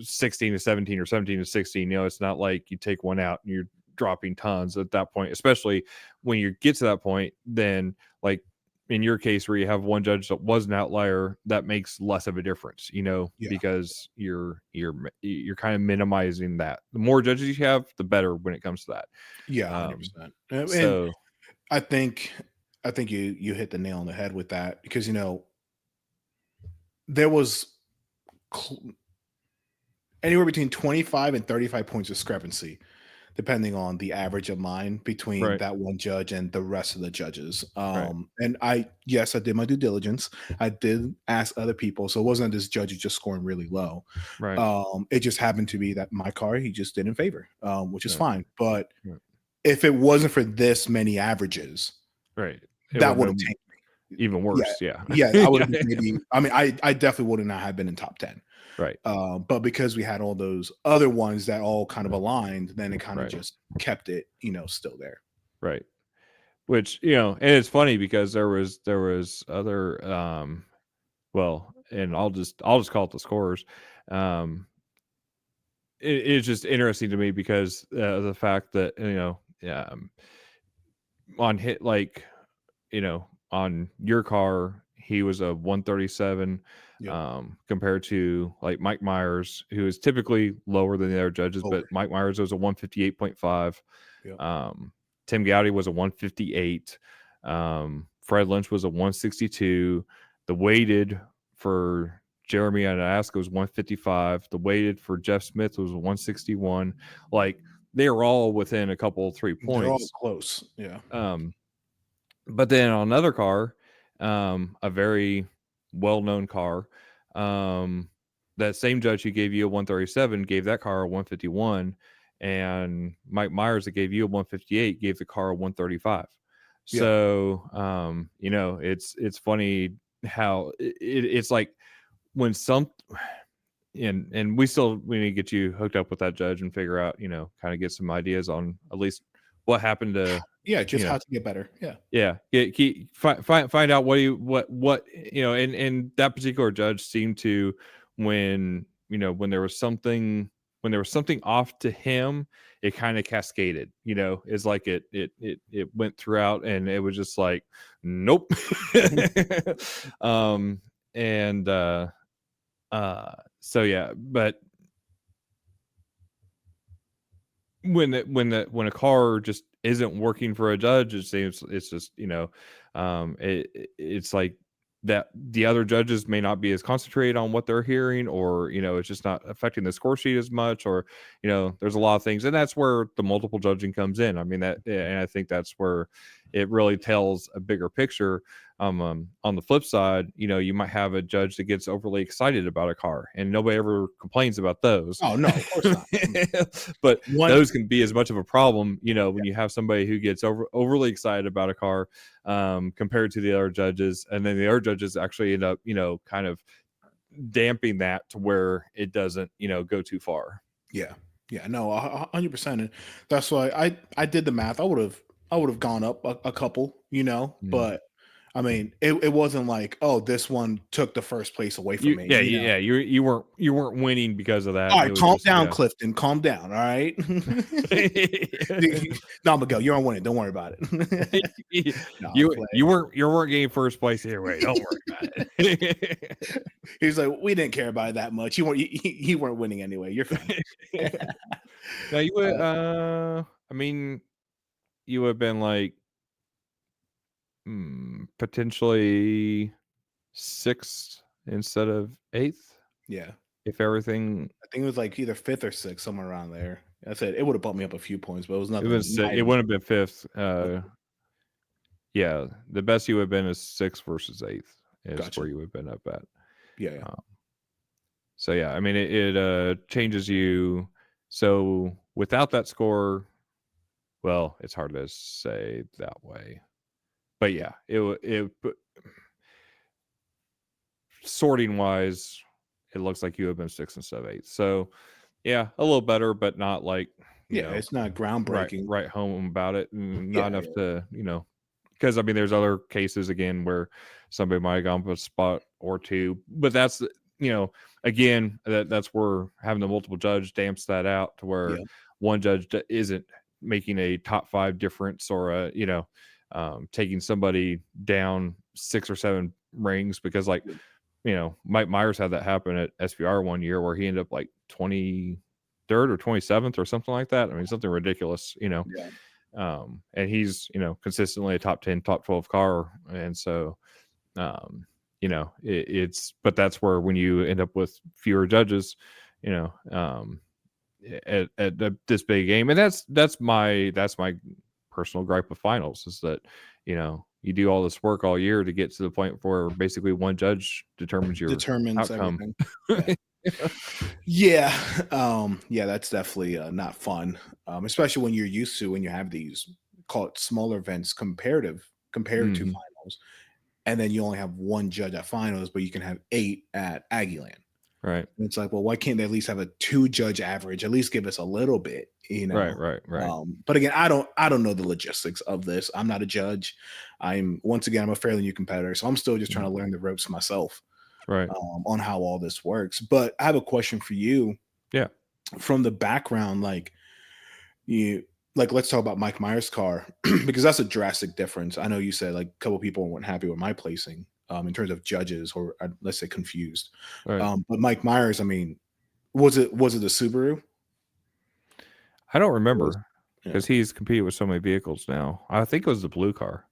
16 to 17 or 17 to 16. It's not like you take one out and you're dropping tons at that point, especially when you get to that point. Then, like in your case where you have one judge that was an outlier, that makes less of a difference, because you're kind of minimizing that. The more judges you have, the better when it comes to that. 100%. And So I think you hit the nail on the head with that, because there was anywhere between 25 and 35 points discrepancy, depending on the average of mine between right, that one judge and the rest of the judges. right, And I did my due diligence. I did ask other people, so it wasn't this judge who's just scoring really low. right, It just happened to be that my car he just didn't favor, which is right, fine. But right, if it wasn't for this many averages, right. It that would would have have been tanked. even Yeah, worse. Yeah. yeah, I would have been maybe. I mean, I definitely would not have been in top 10. Right, But because we had all those other ones that all kind of aligned, then it kind of right, just kept it, still there. right. Which and it's funny because there was other well, and I'll just call it the scores. Um, it's just interesting to me because the fact that on hit like on your car he was a 137 Yep. compared to like Mike Myers, who is typically lower than the other judges, but Over. Mike Myers was a 158.5. Yep. Tim Gowdy was a 158. Fred Lynch was a 162. The weighted for Jeremy Anaska was 155. The weighted for Jeff Smith was 161. Like they were all within a couple 3 They're all points. close. Yeah. But then on another car, a very well-known car, that same judge who gave you a 137 gave that car a 151, and Mike Myers that gave you a 158 gave the car a 135. Yeah. So, it's funny how it's like when some and we need to get you hooked up with that judge and figure out, kind of get some ideas on at least what happened to Yeah. Just you know how to get better. Yeah. yeah, find out what and that particular judge seemed to when there was something off to him, it kind of cascaded. It's like it went throughout, and it was just like nope. And so yeah, but when a car just isn't working for a judge, it seems it's just it's like that the other judges may not be as concentrated on what they're hearing, or it's just not affecting the score sheet as much, or there's a lot of things, and that's where the multiple judging comes in. I mean and I think that's where it really tells a bigger picture. On the flip side, you might have a judge that gets overly excited about a car, and nobody ever complains about those. Oh no, of course not. But One. those can be as much of a problem, when you have somebody who gets overly excited about a car compared to the other judges, and then the other judges actually end up, kind of damping that to where it doesn't, go too far. Yeah. Yeah. No, 100%. And that's why I did the math. I would have gone up a couple, Mm. but I mean, it wasn't like, oh, this one took the first place away from me. You weren't winning because of that. All It right, was calm just down, Klifton. Calm down. All right. No, Miguel, you're on winning. Don't worry about it. No, I'm playing. you weren't getting first place anyway. Don't worry about it. He's like, we didn't care about it that much. You weren't winning anyway. You're fine. Now you would I mean, you would have been like potentially sixth instead of eighth Yeah. if everything. I think it was like either fifth or sixth, somewhere around there. I said it would have bumped me up a few points, but it was It nothing. was it wouldn't have been fifth. Yeah, the best you would have been is sixth versus eighth is Gotcha. where you would have been up at. Yeah. So yeah, I mean it changes you. So without that score, well, it's hard to say that way, but yeah, it sorting wise, it looks like you have been sixth instead of eighth. So yeah, a little better, but not like It's not groundbreaking. Right home about it, and not enough to because I mean, there's other cases again where somebody might have gone up a spot or two, but that's again that's where having the multiple judge damps that out to where one judge isn't making a top 5 difference or taking somebody down 6 or 7 rings because Mike Myers had that happen at SPR one year where he ended up like 23rd or 27th or something like that. I mean, something ridiculous, and he's consistently a top 10 top 12 car, and so it's but that's where when you end up with fewer judges at this big game, and that's my personal gripe with finals is that you do all this work all year to get to the point where basically one judge determines outcome. Everything. Yeah. That's definitely not fun, especially when you're used to when you have these call it smaller events compared to finals, and then you only have one judge at finals, but you can have 8 at Aggieland. Right. And it's like, well, why can't they at least have a 2 judge average? At least give us a little bit, Right. But again, I don't know the logistics of this. I'm not a judge. I'm a fairly new competitor, so I'm still just trying to learn the ropes myself. Right. On how all this works. But I have a question for you. Yeah. From the background, let's talk about Mike Myers' car because that's a drastic difference. I know you said like a couple people weren't happy with my placing in terms of judges, or let's say confused. Right. But Mike Myers, I mean, was it the Subaru? I don't remember because he's competed with so many vehicles now. I think it was the blue car.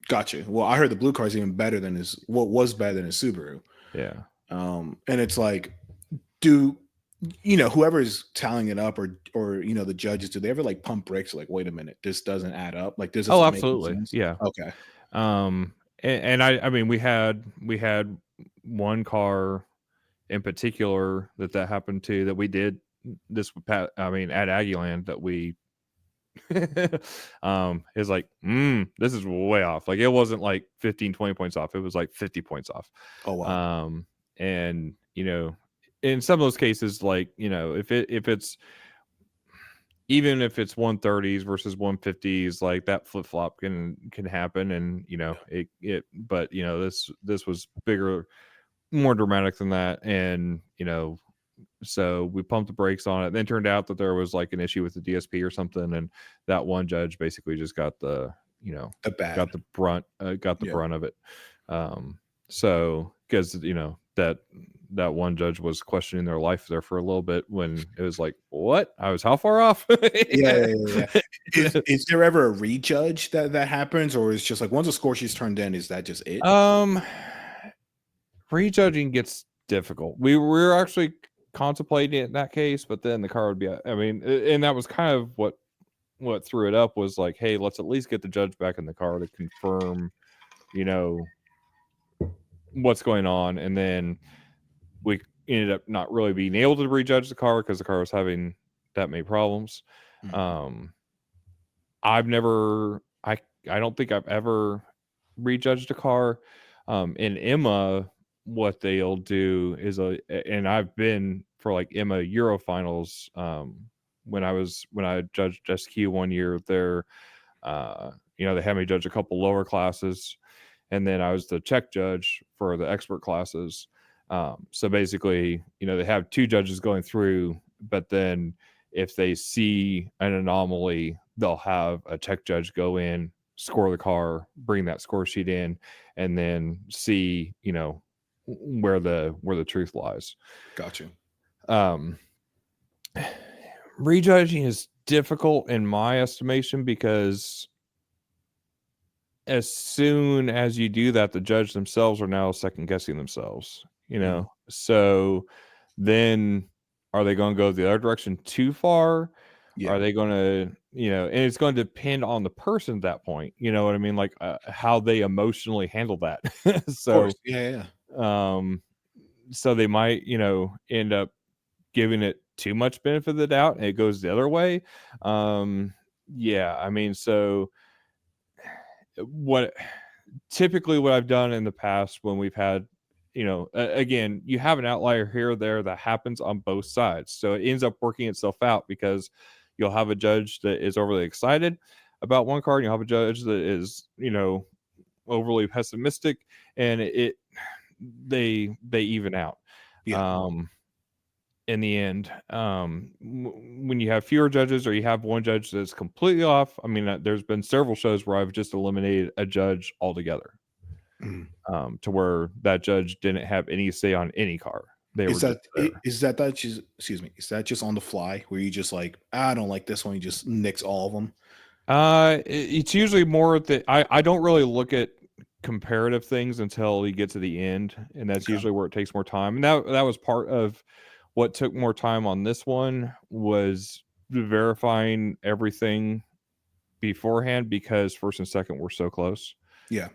Gotcha. Well, I heard the blue car is even better than his Subaru. Yeah. And it's like, whoever's tallying it up or the judges, do they ever like pump brakes? Like, wait a minute, this doesn't add up. Like, this doesn't make sense. Yeah. Okay. And I mean, we had one car in particular that happened to that we did this. I mean, at Aggieland that we is like, this is way off. Like, it wasn't like 15, 20 points off. It was like 50 points off. Oh, wow. And in some of those cases, like, if it's even if it's 130s versus 150s, like that flip flop can happen. And but this was bigger, more dramatic than that. And so we pumped the brakes on it. Then turned out that there was like an issue with the DSP or something, and that one judge basically just got the brunt of it. So because that one judge was questioning their life there for a little bit when it was like, what? I was how far off? Yeah. Is there ever a rejudge that happens, or is just like once a score sheet's turned in, is that just it? Rejudging gets difficult. We were actually contemplating it in that case, but then the car would be, I mean, and that was kind of what threw it up was like, hey, let's at least get the judge back in the car to confirm, what's going on. And then we ended up not really being able to rejudge the car because the car was having that many problems. I don't think I've ever rejudged a car. In Emma, what they'll do is and I've been for like Emma Euro finals. When I judged SQ one year, they had me judge a couple lower classes, and then I was the check judge for the expert classes. So basically, they have 2 judges going through, but then if they see an anomaly, they'll have a check judge go in, score the car, bring that score sheet in, and then see, where the truth lies. Gotcha. Rejudging is difficult in my estimation because as soon as you do that, the judge themselves are now second guessing themselves, So then are they going to go the other direction too far? Yeah. Are they going to, and it's going to depend on the person at that point. You know what I mean? Like how they emotionally handle that. Of So, course. Yeah. so they might, end up giving it too much benefit of the doubt and it goes the other way. Yeah, I mean, so what I've done in the past when we've had, again, you have an outlier here or there that happens on both sides. So it ends up working itself out because you'll have a judge that is overly excited about one card, and you'll have a judge that is, overly pessimistic, and they even out. Yeah. In the end, when you have fewer judges or you have one judge that's completely off, I mean, there's been several shows where I've just eliminated a judge altogether, to where that judge didn't have any say on any car. They Is were that just excuse me? Is that just on the fly where you just like, I don't like this one, you just nix all of them? It's usually more that I don't really look at comparative things until you get to the end, and that's usually where it takes more time. And that was part of what took more time on this one, was verifying everything beforehand, because first and second were so close. Yeah.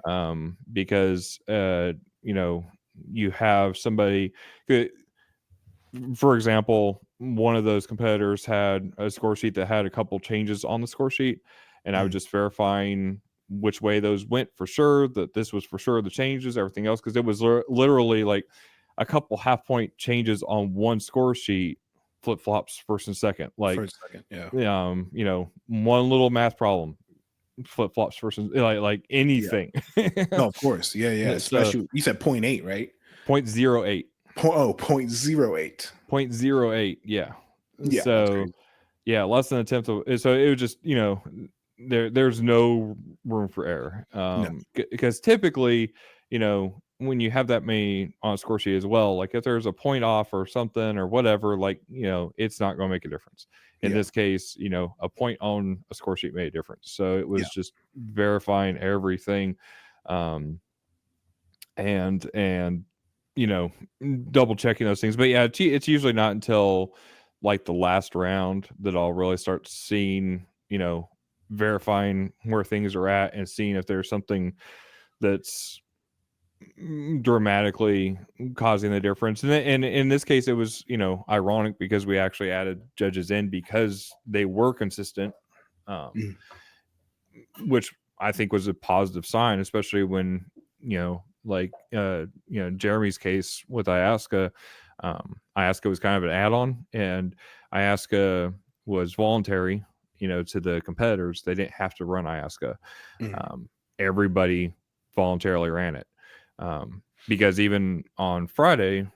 Because you have somebody, for example, one of those competitors had a score sheet that had a couple changes on the score sheet, and I was just verifying which way those went for sure, that this was for sure the changes, everything else, because it was literally like a couple half point changes on one score sheet, flip flops first and second, like For a second. Yeah. one little math problem, flip flops first and like anything. No, of course. Yeah. So Especially you said 0.8, right? 0.08. 0.08. 0.08, yeah. Yeah. That's So crazy. yeah, less than a tenth of. So it was just, there's no room for error. No. Because typically, when you have that many on a score sheet as well, like if there's a point off or something or whatever, like, it's not going to make a difference. In this case, a point on a score sheet made a difference. So it was just verifying everything, and double checking those things. But yeah, it's usually not until like the last round that I'll really start seeing, verifying where things are at and seeing if there's something that's dramatically causing the difference. And in this case, it was, ironic because we actually added judges in because they were consistent, which I think was a positive sign, especially when, Jeremy's case with Iasca. Iasca was kind of an add-on, and Iasca was voluntary, to the competitors. They didn't have to run Iasca. Everybody voluntarily ran it, because even on Friday,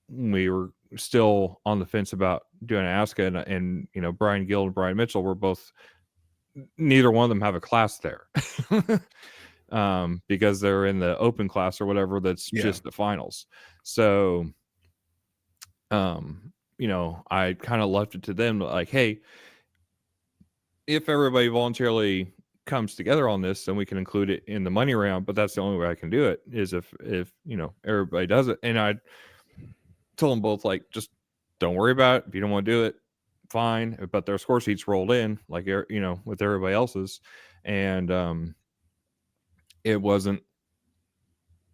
we were still on the fence about doing Iasca, and Brian Gill and Brian Mitchell were both, neither one of them have a class there. Because they're in the open class or whatever that's just the finals. So I kind of left it to them, like, hey, if everybody voluntarily comes together on this, then we can include it in the money round. But that's the only way I can do it, is if everybody does it. And I told them both, like, just don't worry about it. If you don't want to do it, fine. But their score sheets rolled in, like, with everybody else's, and it wasn't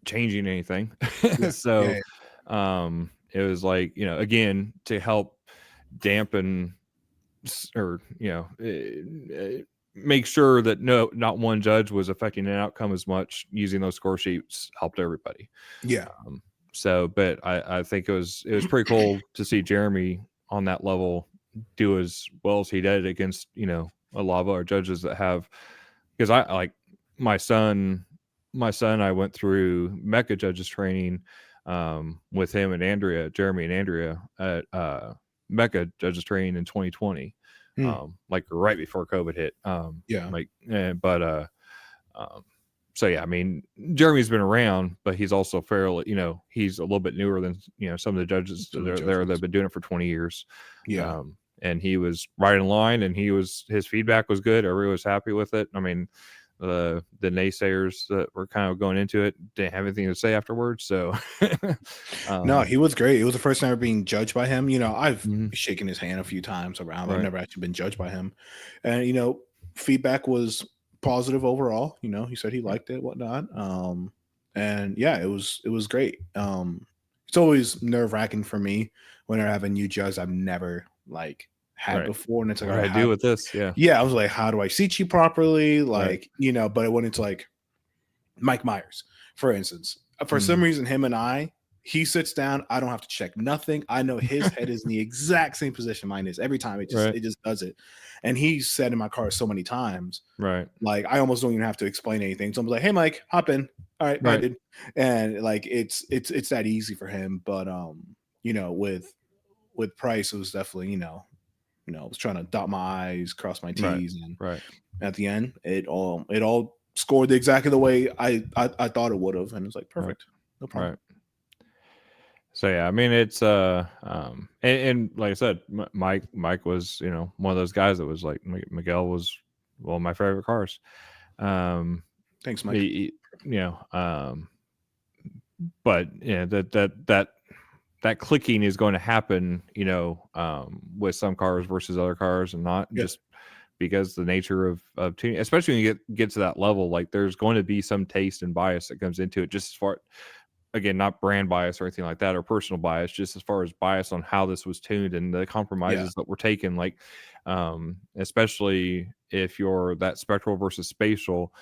changing anything. So it was like, again, to help dampen, or make sure that not one judge was affecting an outcome as much, using those score sheets helped everybody. So but I think it was pretty cool to see Jeremy on that level do as well as he did against a lot of our judges that have, because I, like, my son my son and I went through Mecca judges training with him and Jeremy and Andrea at Mecca judges training in 2020, Hmm. like right before COVID hit. Yeah. So yeah, I mean, Jeremy's been around, but he's also fairly, he's a little bit newer than some of the judges Some that of are the there judges. that've been doing it for 20 years. Yeah. And he was right in line, and his feedback was good. Everybody was happy with it. I mean, the naysayers that were kind of going into it didn't have anything to say afterwards. So No, he was great. It was the first time ever being judged by him. I've mhm, shaken his hand a few times around, but I've right, never actually been judged by him. And feedback was positive overall. He said he liked it, whatnot. And yeah, it was great. It's always nerve wracking for me when I have a new judge I've never had right. before, and it's like, What all did right, I do with this? Yeah, yeah, I was like, how do I seat you properly? right. But when it's like Mike Myers, for instance, for some Mm. reason, he sits down. I don't have to check nothing. I know his head is in the exact same position mine is every time. It just Right, it just does it. And he's sat in my car so many times, right, like I almost don't even have to explain anything. So I'm like, hey Mike, hop in. All right, bye, right, dude. And like it's that easy for him. But with Price, it was definitely, I was trying to dot my I's, cross my right, T's, and right, at the end, it all scored exactly the way I thought it would have, and it's like right, perfect, no problem. right. So yeah, I mean, it's and like I said, Mike was one of those guys that was like Miguel was one of my favorite cars. Um, Thanks, Mike. he, you know, but yeah, that clicking is going to happen, with some cars versus other cars, and not Yeah, just because the nature of tuning, especially when you get to that level, like there's going to be some taste and bias that comes into it, just as far, again, not brand bias or anything like that or personal bias, just as far as bias on how this was tuned and the yeah, compromises that were taken, like especially if you're that spectral versus spatial.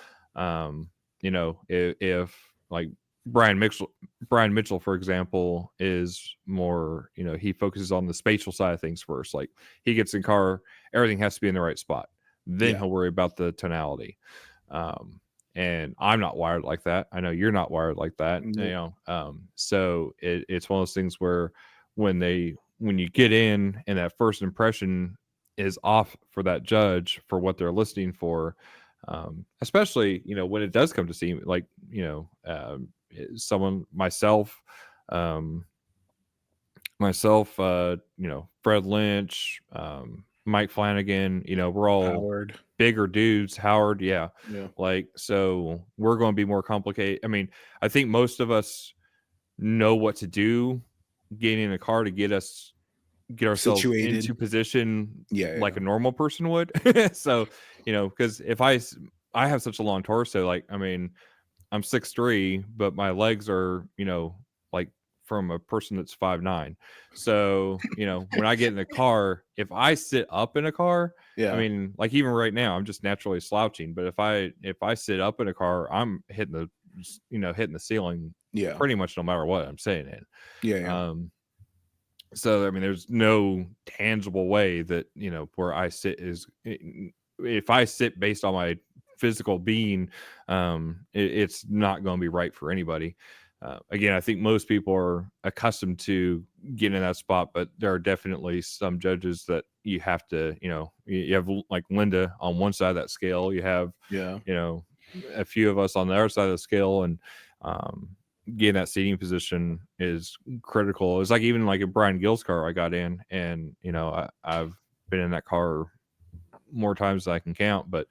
If like brian mitchell Brian Mitchell, for example, is more, he focuses on the spatial side of things first. Like he gets in car, everything has to be in the right spot, then yeah. he'll worry about the tonality. um and I'm not wired like that. I know you're not wired like that. Nope. So it's one of those things where when you get in and that first impression is off for that judge for what they're listening for, especially when it does come to see, like someone um, myself, Fred Lynch, Mike Flanagan, we're all Howard. bigger dudes. Howard, yeah. Yeah. Like, so we're going to be more complicated. I mean, I think most of us know what to do getting in a car to get ourselves Situated. into position Yeah, like yeah, a normal person would. So, because I have such a long torso, like, I mean, I'm 6'3", but my legs are, like from a person that's 5'9". So, when I get in a car, if I sit up in a car, I yeah, mean, like even right now, I'm just naturally slouching. But if I sit up in a car, I'm hitting the ceiling yeah, pretty much no matter what I'm sitting in. yeah, yeah. Um, so I mean, there's no tangible way that where I sit is, if I sit based on my physical being, it's not going to be right for anybody. Again, I think most people are accustomed to getting in that spot, but there are definitely some judges that you have to, you have like Linda on one side of that scale, you have, Yeah. you know, a few of us on the other side of the scale, and getting that seating position is critical. It's like even like a Brian Gill's car I got in, and I've been in that car more times than I can count, but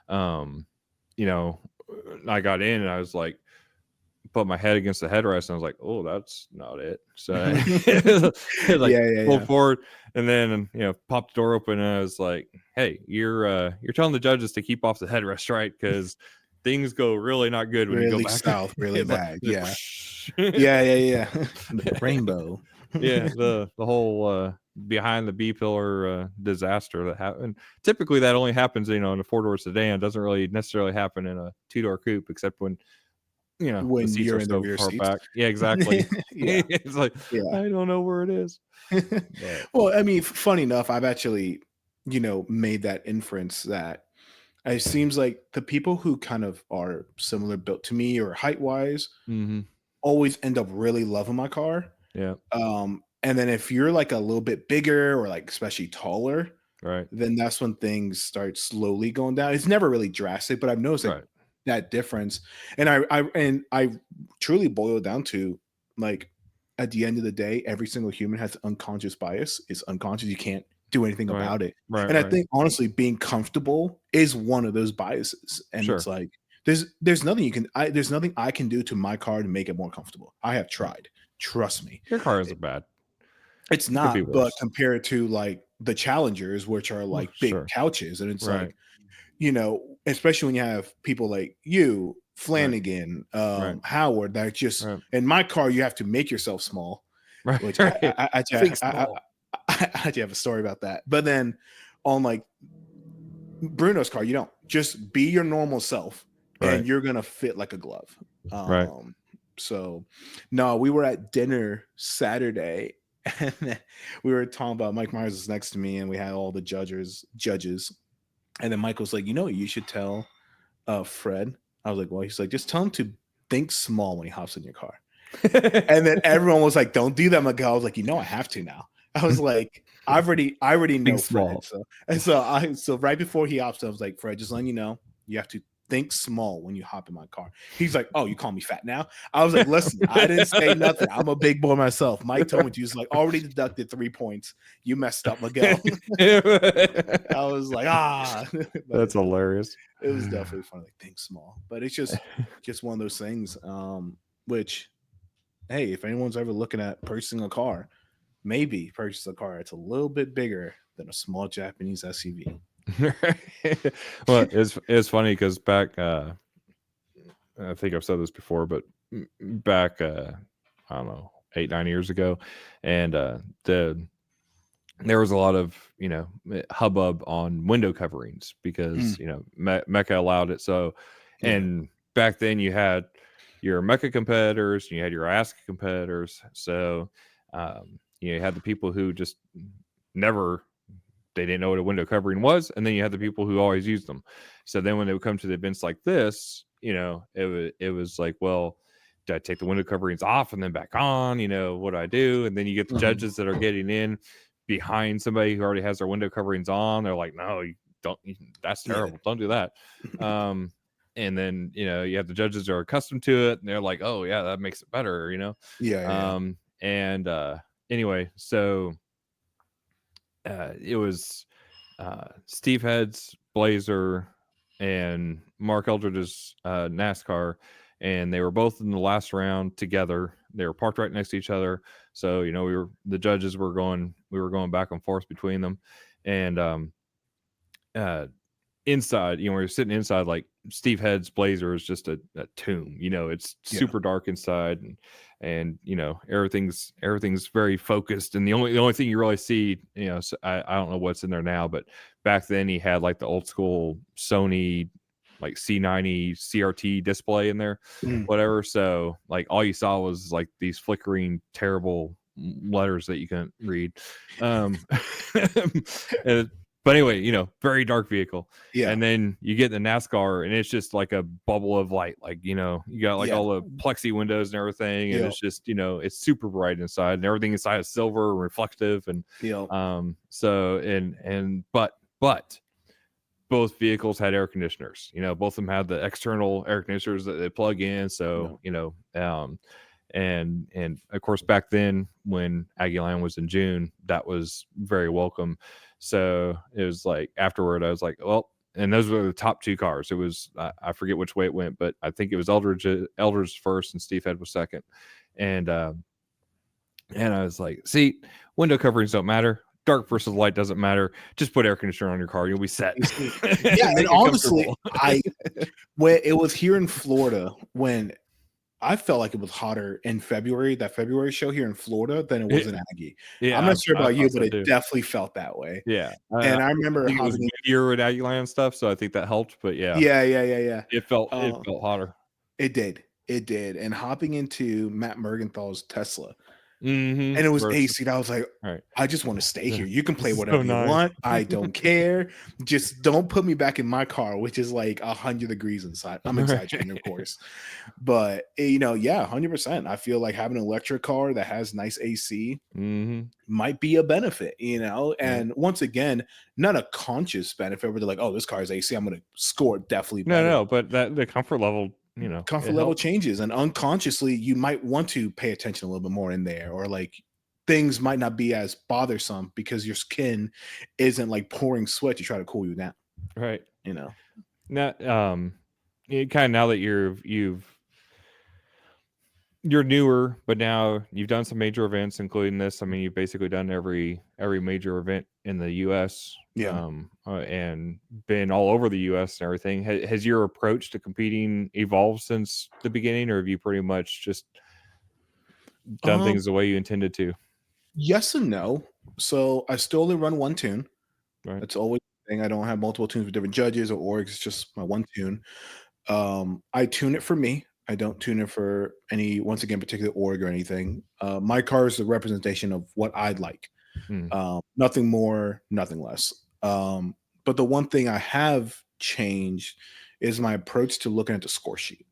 um, you know, I got in and I was like, put my head against the headrest, and I was like, oh, that's not it. So like Yeah, yeah, pulled yeah. forward, and then popped the door open, and I was like, hey, you're telling the judges to keep off the headrest, right? Because things go really not good when you go Really back to south, really it's like, bad. Yeah. Yeah, yeah, yeah. The rainbow. yeah, the whole behind the B pillar disaster that happened. Typically that only happens in a 4-door sedan. It doesn't really necessarily happen in a 2-door coupe, except when the When seats you're are in the so rear far seats. back. Yeah, exactly. Yeah, It's like, yeah. I don't know where it is. But Well, I mean, funny enough, I've actually, made that inference that it seems like the people who kind of are similar built to me or height wise Mm-hmm. always end up really loving my car. Yeah. And then if you're like a little bit bigger or like especially taller, Right. then that's when things start slowly going down. It's never really drastic, but I've noticed like Right. that difference. And I truly boil it down to like at the end of the day, every single human has unconscious bias. It's unconscious. You can't do anything Right. about it. Right. And I Right. think honestly, being comfortable is one of those biases. And it's Sure. like there's nothing you can there's nothing I can do to my car to make it more comfortable. I have Right. tried. Trust me. Your car isn't bad. It's It could be not, but worse. compared to like the Challengers, which are Well, like big sure. couches, and it's Right. like, especially when you have people like you, Right. Flanagan, Right. Howard, that just Right. in my car, you have to make yourself small, Right. which Right. I Think I small. actually have a story about that. But then on like Bruno's car, you don't just be your normal self Right. and you're gonna fit like a glove. Right. So no, we were at dinner Saturday and then we were talking about Mike Myers was next to me and we had all the judges. And then Michael's like, what you should tell Fred. I was like, well, he's like, just tell him to think small when he hops in your car. And then everyone was like, don't do that, Miguel. I was like, I have to now. I was like, I already know Think small. Fred. So right before he hops, I was like, Fred, just letting you know, you have to think small when you hop in my car. He's like, oh, you call me fat now? I was like, listen, I didn't say nothing. I'm a big boy myself. Mike told me to. He's like, already deducted 3 points. You messed up, Miguel. I was like, That's hilarious. It was definitely funny. Like, think small, but it's just one of those things. Which, hey, if anyone's ever looking at purchasing a car, maybe purchase a car that's a little bit bigger than a small Japanese SUV. Well, it's funny because back, I think I've said this before, but back, I don't know, 8-9 years ago, and there was a lot of hubbub on window coverings because Mecca allowed it. So, and back then you had your Mecca competitors and you had your ASCII competitors. So, you had the people who just they didn't know what a window covering was, and then you had the people who always used them. So then when they would come to the events like this, it was like, well, do I take the window coverings off and then back on? What do I do? And then you get the judges that are getting in behind somebody who already has their window coverings on. They're like, no, you don't. That's terrible. Don't do that. And then you have the judges that are accustomed to it, and they're like, oh yeah, that makes it better. And anyway, so it was Steve Head's Blazer and Mark Eldridge's NASCAR, and they were both in the last round together. They were parked right next to each other, so the judges were going back and forth between them, and inside, we were sitting inside, like Steve Head's Blazer is just a tomb. It's super dark inside, and everything's very focused, and the only thing you really see, so I don't know what's in there now, but back then he had like the old school Sony like C90 CRT display in there, whatever. So like all you saw was like these flickering terrible letters that you couldn't read. But anyway, very dark vehicle. Yeah. And then you get the NASCAR and it's just like a bubble of light. Like, you got like all the plexi windows and everything. And it's just, it's super bright inside and everything inside is silver and reflective. And but both vehicles had air conditioners. Both of them had the external air conditioners that they plug in. So, and of course back then when Aggieland was in June, that was very welcome. So it was like afterward, I was like, well, and those were the top two cars. It was, I forget which way it went, but I think it was Eldridge first and Steve Head was second. And I was like, see, window coverings don't matter. Dark versus light doesn't matter. Just put air conditioner on your car. You'll be set. And honestly, when it was here in Florida, when I felt like it was hotter in February, that February show here in Florida, than it was in Aggie. Yeah, I'm not sure about you, but it definitely felt that way. Yeah. And I remember it was windier with Aggieland stuff, so I think that helped. But yeah. It felt hotter. It did. And hopping into Matt Mergenthal's Tesla, And it was Versus, AC. I was like, right. I just want to stay here. You can play So whatever you nice. want. I don't care. Just don't put me back in my car, which is like 100 degrees inside. I'm exaggerating, of course. But, yeah, 100%. I feel like having an electric car that has nice AC might be a benefit, And once again, not a conscious benefit where they're like, oh, this car is AC. I'm going to score definitely better. No, but the comfort level, Comfort it level helps. changes, and unconsciously you might want to pay attention a little bit more in there, or like things might not be as bothersome because your skin isn't like pouring sweat to try to cool you down. Right. Now, kind of now that you're newer, but now you've done some major events, including this. I mean, you've basically done every major event in the U.S. Yeah. And been all over the U.S. and everything. Has your approach to competing evolved since the beginning, or have you pretty much just done things the way you intended to? Yes and no. So I still only run one tune. Right. That's always the thing. I don't have multiple tunes with different judges or orgs. It's just my one tune. I tune it for me. I don't tune it for any, once again, particular org or anything. My car is the representation of what I'd like. Nothing more, nothing less. But the one thing I have changed is my approach to looking at the score sheet.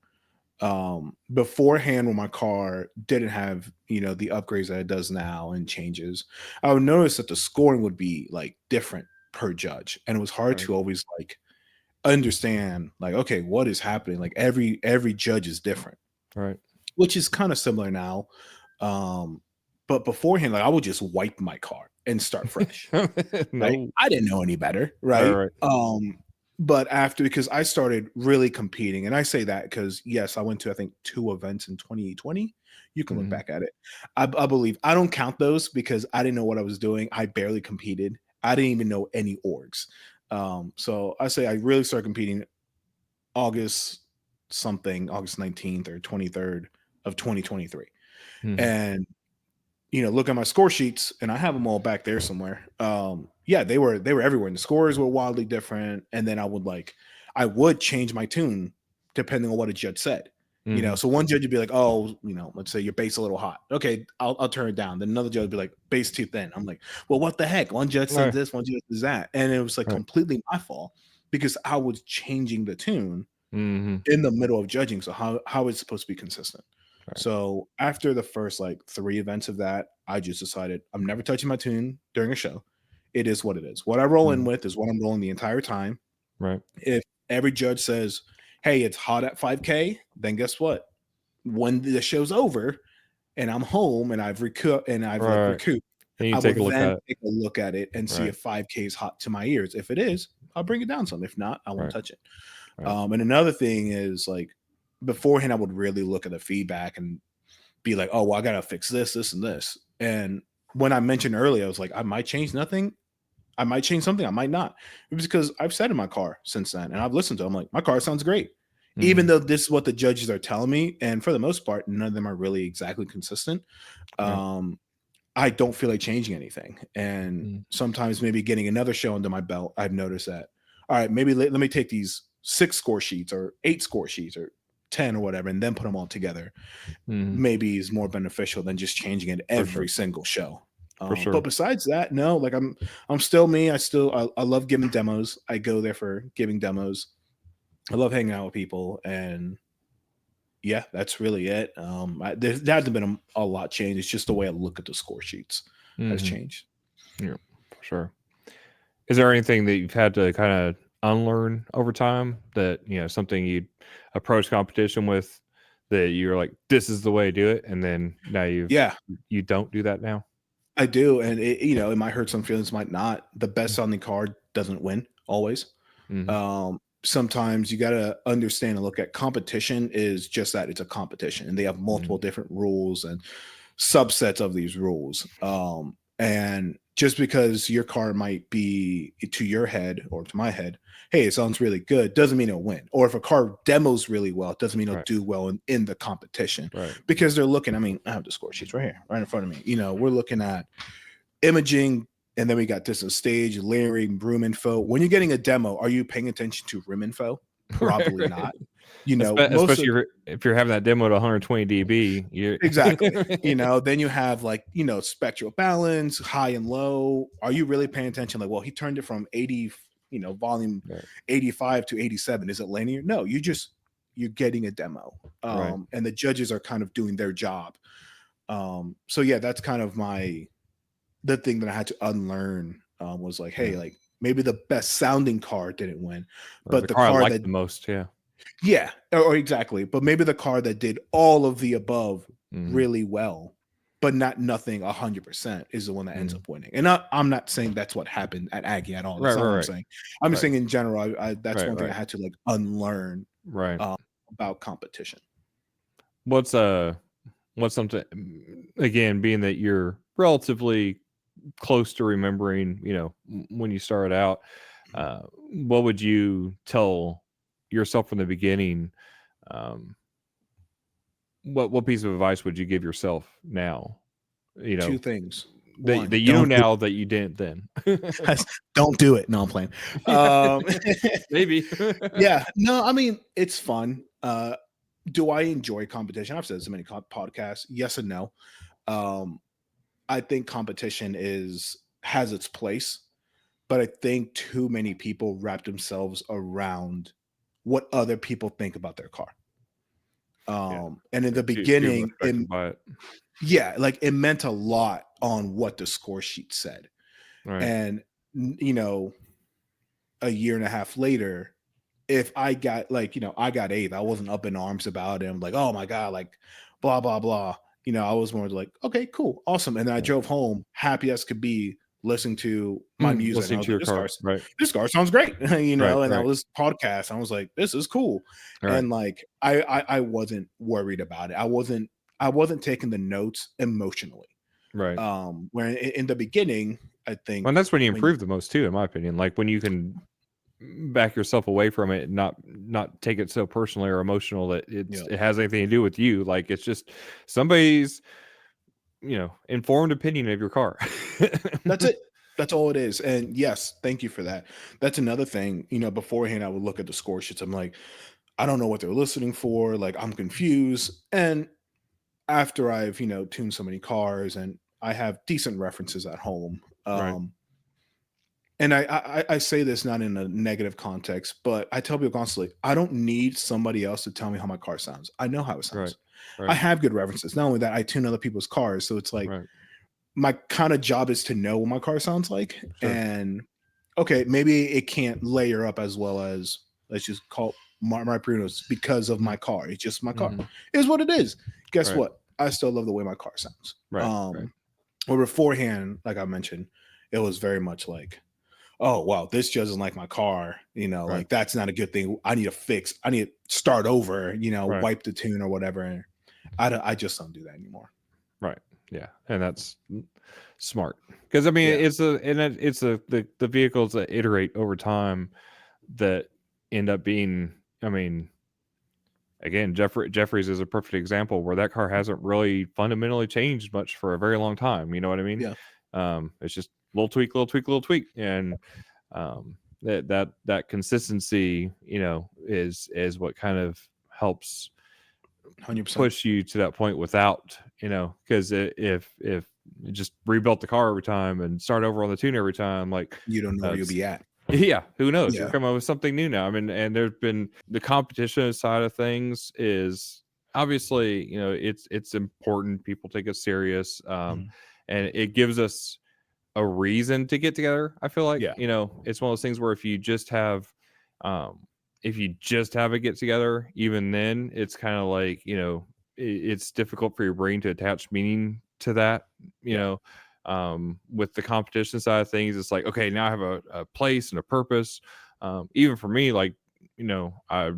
Beforehand, when my car didn't have, the upgrades that it does now and changes, I would notice that the scoring would be like different per judge. And it was hard to always like understand, like, okay, what is happening? Like every judge is different. Right. Which is kind of similar now. But beforehand, like I would just wipe my car and start fresh. Right? I didn't know any better, right? But after, because I started really competing, and I say that because yes, I went to I think 2 events in 2020. You can look back at it. I believe I don't count those because I didn't know what I was doing. I barely competed. I didn't even know any orgs. So I say I really started competing August 19th or 23rd of 2023. And look at my score sheets, and I have them all back there somewhere. Yeah, they were everywhere, and the scores were wildly different. And then I would change my tune depending on what a judge said. So one judge would be like, oh, let's say your bass a little hot. Okay, I'll turn it down. Then another judge would be like, bass too thin. I'm like, well, what the heck? One judge said this, one judge says that. And it was like completely my fault because I was changing the tune in the middle of judging. So how is it supposed to be consistent? So after the first like 3 events of that, I just decided I'm never touching my tune during a show. It is what it is. What I roll in with is what I'm rolling the entire time. Right. If every judge says, hey, it's hot at 5K, then guess what? When the show's over and I'm home and I've recouped, I would take a look at it and see if 5K is hot to my ears. If it is, I'll bring it down some. If not, I won't touch it. And another thing is like beforehand, I would really look at the feedback and be like, oh, well, I got to fix this, this, and this. And when I mentioned earlier, I was like, I might change nothing. I might change something. I might not. It was because I've sat in my car since then and I've listened to it. I'm like, my car sounds great. Even though this is what the judges are telling me. And for the most part, none of them are really exactly consistent. I don't feel like changing anything. And sometimes maybe getting another show under my belt, I've noticed that, all right, maybe let me take these 6 score sheets or 8 score sheets or 10 or whatever, and then put them all together. Maybe is more beneficial than just changing it every single show. But besides that, no, like I'm still me. I love giving demos. I go there for giving demos. I love hanging out with people, and yeah, that's really it. There hasn't been a lot changed. It's just the way I look at the score sheets has changed. Yeah, for sure. Is there anything that you've had to kind of unlearn over time that, something you'd approach competition with that you're like, this is the way to do it, and then now you don't do that now? I do, and it might hurt some feelings, might not. The best sounding card doesn't win always. Sometimes you got to understand and look at competition is just that, it's a competition, and they have multiple different rules and subsets of these rules. And just because your car might be to your head or to my head, hey, it sounds really good, doesn't mean it'll win. Or if a car demos really well, it doesn't mean it'll do well in the competition. Because they're looking, I have the score sheets right here, right in front of me. We're looking at imaging, and then we got distance stage, layering, room info. When you're getting a demo, are you paying attention to room info? Probably not. Most Especially of if you're having that demo at 120 dB, you're exactly, then you have like, spectral balance, high and low. Are you really paying attention? Like, well, he turned it from 80, volume right, 85 to 87. Is it linear? No, you're getting a demo. right, And the judges are kind of doing their job. So yeah, that's kind of the thing that I had to unlearn, was like, hey, yeah. like maybe the best sounding car didn't win, Or but the the car I car like that, the most, yeah. yeah, or exactly, but maybe the car that did all of the above Mhm, really well, but not nothing 100% is the one that ends mhm. up winning. And I'm not saying that's what happened at Aggie at all. Right, That's not what I'm right, saying. I'm just right, saying in general, that's right, one thing I right, had to like unlearn, right. uh, about competition. What's what's something, again, being that you're relatively close to remembering, when you started out, what would you tell yourself from the beginning? Um, what piece of advice would you give yourself now? You Two know things. that One, you know don't do now that you didn't then. it. Don't do it. No, I'm playing. Yeah, Um, maybe. yeah, no, I mean it's fun. Do I enjoy competition? I've said so many podcasts. Yes and no. Um, I think competition has its place, but I think too many people wrap themselves around what other people think about their car. Yeah, And in they're the too beginning, affected by it. yeah, like it meant a lot on what the score sheet said. Right, And you know, a year and a half later, if I got like, I got eighth, I wasn't up in arms about him, like, oh my God, like blah, blah, blah. I was more like, okay, cool, awesome. And then I right. drove home happy as could be, listening to my music. And I Listening was to like, your car. Right, this car sounds great, right, and I right, was podcast. I was like, this is cool. right, And like I wasn't worried about it. I wasn't taking the notes emotionally. right. Where in the beginning, I Well, and think that's when you when improve the most too, in my opinion. Like when you can back yourself away from it and not take it so personally or emotional that you know, it has anything to do with you. Like it's just somebody's informed opinion of your car. that's it. That's all it is. And yes, thank you for that. That's another thing. Beforehand, I would look at the score sheets. I'm like, I don't know what they're listening for. Like, I'm confused. And after I've, tuned so many cars and I have decent references at home. Right, And I say this not in a negative context, but I tell people constantly, I don't need somebody else to tell me how my car sounds. I know how it right, sounds. I right, have good references. Not only that, I tune other people's cars. So it's like right. my kind of job is to know what my car sounds like. Sure. And okay, maybe it can't layer up as well as, let's just call my Bruno's because of Mhm, my car. It's just my car. mhm. It is what it is. Guess Right, what? I still love the way my car sounds. right, right, Or beforehand, like I mentioned, it was very much like, oh wow, this just isn't like my car. right, Like that's not a good thing. I need to fix. I need to start over. right, Wipe the tune or whatever. I just don't do that anymore. right. Yeah, and that's smart because I mean Yeah. it's the vehicles that iterate over time that end up being. I mean, again, Jeffries is a perfect example where that car hasn't really fundamentally changed much for a very long time. You know what I mean? Yeah. It's just little tweak, little tweak, little tweak, and that consistency, is what kind of helps 100%. push you to that point without, because if you just rebuilt the car every time and start over on the tune every time, like You don't know where you'll that's be at. yeah, who knows? You're Yeah. coming up with something new now. I mean, and there's been the competition side of things is obviously, it's important. People take it serious, Mhm. and it gives us a reason to get together. I feel like Yeah. it's one of those things where um, if you just have a get together, even then, it's kind of like it's difficult for your brain to attach meaning to that. You Yeah. know, with the competition side of things, it's like, okay, now I have a place and a purpose. Even for me, like I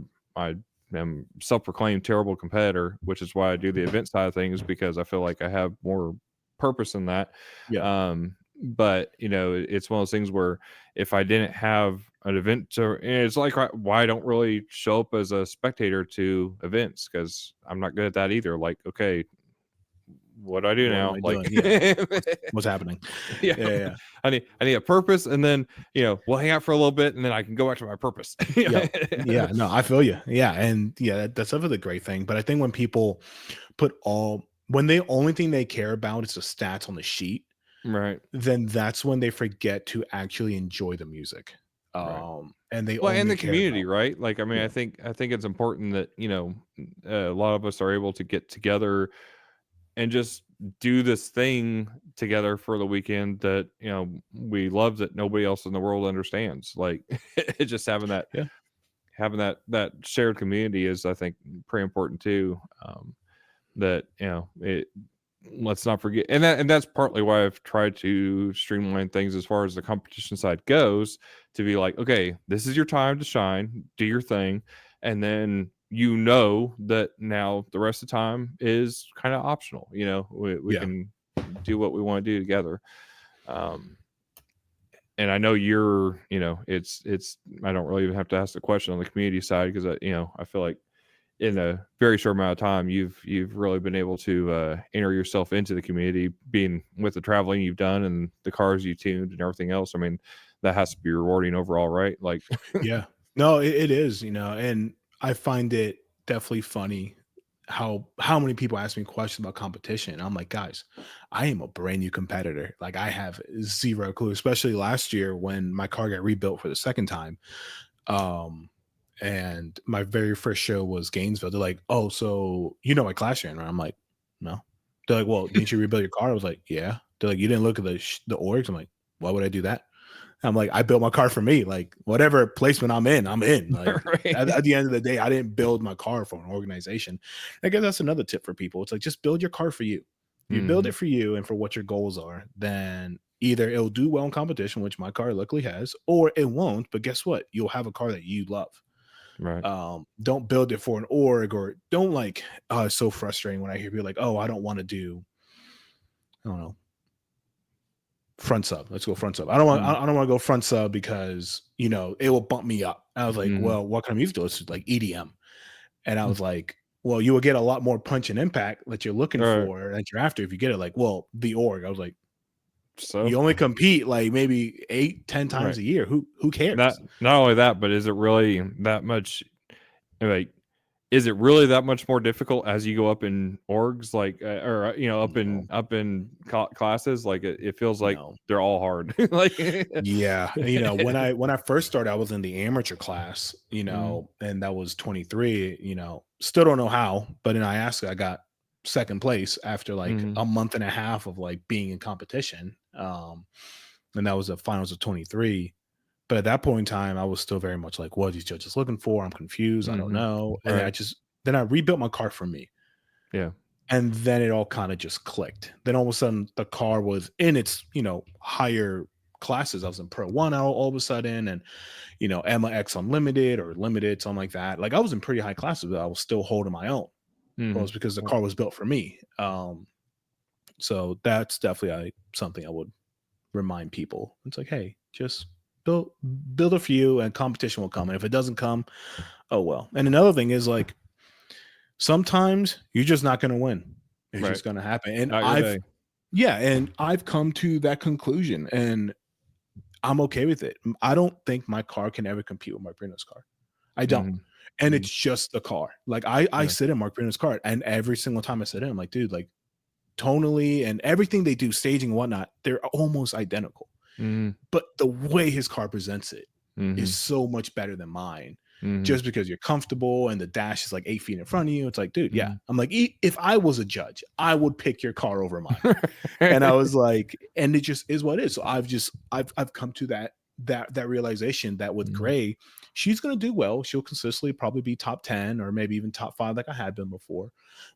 am self-proclaimed terrible competitor, which is why I do the event side of things, because I feel like I have more purpose in that. Yeah. But it's one of those things where if I didn't have an event it's like why I don't really show up as a spectator to events, because I'm not good at that either. Like, okay, what do I do What am now? I Like, doing? Yeah. What's happening? yeah, Yeah. I need a purpose, and then we'll hang out for a little bit, and then I can go back to my purpose. Yep. Yeah. No, I feel you. Yeah. And yeah, that's definitely the great thing. But I think when people when the only thing they care about is the stats on the sheet, Right, then that's when they forget to actually enjoy the music. right. And they Well, and only the care community, about, right? Like, I mean, yeah, I think it's important that a lot of us are able to get together and just do this thing together for the weekend that we love, that nobody else in the world understands. Like, just yeah, having that shared community is, I think, pretty important too. That it let's not forget, and that's partly why I've tried to streamline things as far as the competition side goes, to be like, okay, this is your time to shine, do your thing, and then that now the rest of the time is kind of optional. We yeah, can do what we want to do together. um and I know it's I don't really even have to ask the question on the community side, because I feel like in a very short amount of time, you've really been able to enter yourself into the community, being with the traveling you've done and the cars you tuned and everything else. I mean, that has to be rewarding overall, right? Like, yeah. No, it is, and I find it definitely funny how many people ask me questions about competition. I'm like, guys, I am a brand new competitor. Like, I have zero clue, especially last year when my car got rebuilt for the second time. Um, and my very first show was Gainesville. They're like, "Oh, so you know my class you're in, right?" I'm like, "No." They're like, "Well, didn't you rebuild your car?" I was like, "Yeah." They're like, "You didn't look at the orgs?" I'm like, "Why would I do that?" I'm like, "I built my car for me. Like, whatever placement I'm in, I'm in." Like, right? at the end of the day, I didn't build my car for an organization. I guess that's another tip for people. It's like, just build your car for you. You build Hmm. it for you and for what your goals are, then either it'll do well in competition, which my car luckily has, or it won't. But guess what? You'll have a car that you love. Right. Don't build it for an org, or don't like, oh, it's so frustrating when I hear people like, oh, I don't want to do, I don't know, front sub. Let's go front sub. I don't want to go front sub because, it will bump me up. I was like, Hmm. well, what kind of music do? It's like EDM. And I was like, well, you will get a lot more punch and impact that you're looking All right. for, that you're after, if you get it. Like, well, the org. I was like, So, you only compete like maybe 8, 10 times right. a year. Who Not cares? not only that, but is it really that much? Like, is it really that much more difficult as you go up in orgs, like, or No, up in classes? Like, it feels like no. they're all hard. Like, Yeah, and, when I first started, I was in the amateur class, mm, and that was 23, still don't know how, but in Iasca, I got second place after like mhm, a month and a half of like being in competition. And that was the finals of 23. But at that point in time, I was still very much like, what are these judges looking for? I'm confused. I don't mhm, know. And right, then I rebuilt my car for me. yeah, And then it all kind of just clicked. Then all of a sudden, the car was in its, higher classes. I was in Pro One all of a sudden, and Emma X Unlimited or Limited, something like that. Like, I was in pretty high classes, but I was still holding my own. Well, mhm, it's because the right, car was built for me. So that's definitely something I would remind people. It's like, hey, just build build a few, and competition will come. And if it doesn't come, oh well. And another thing is, like, sometimes you're just not going to win. It's right. just going to happen. And Not your day. I've come to that conclusion, and I'm okay with it. I don't think my car can ever compete with Mark Bruno's car. I don't. Mhm, And mhm, it's just the car. Like, I yeah, sit in Mark Bruno's car, and every single time I sit in, I'm like, dude, like, tonally and everything they do, staging and whatnot, they're almost identical. mhm, But the way his car presents it is mhm, so much better than mine. mhm, Just because you're comfortable and the dash is like 8 feet in front of you. It's like, dude, yeah. mhm. I'm like, if I was a judge, I would pick your car over mine. And I was like, and it just is what it is. So I've come to that realization that with Mhm, Gray, she's gonna do well. She'll consistently probably be top 10 or maybe even top 5 like I had been before.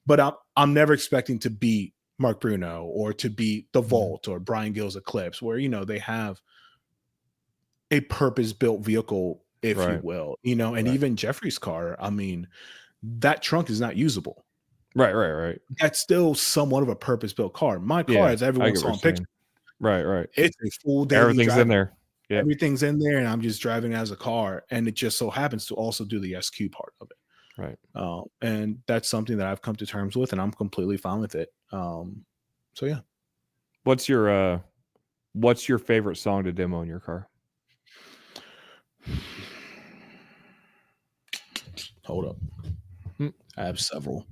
But I'm never expecting to beat Mark Bruno or to beat the mhm, Volt or Brian Gill's Eclipse, where they have a purpose-built vehicle, if you right, will, and right, even Jeffrey's car, I mean, that trunk is not usable. right. That's still somewhat of a purpose-built car. My car, Yeah, as I everyone get what saw you're in pictures, saying. Right, right. it's a full daily Everything's in driving. there. Yep. Everything's in there, and I'm just driving it as a car, and it just so happens to also do the SQ part of it. Right. And that's something that I've come to terms with, and I'm completely fine with it. So yeah. What's your favorite song to demo in your car? Hold up. Hmm. I have several,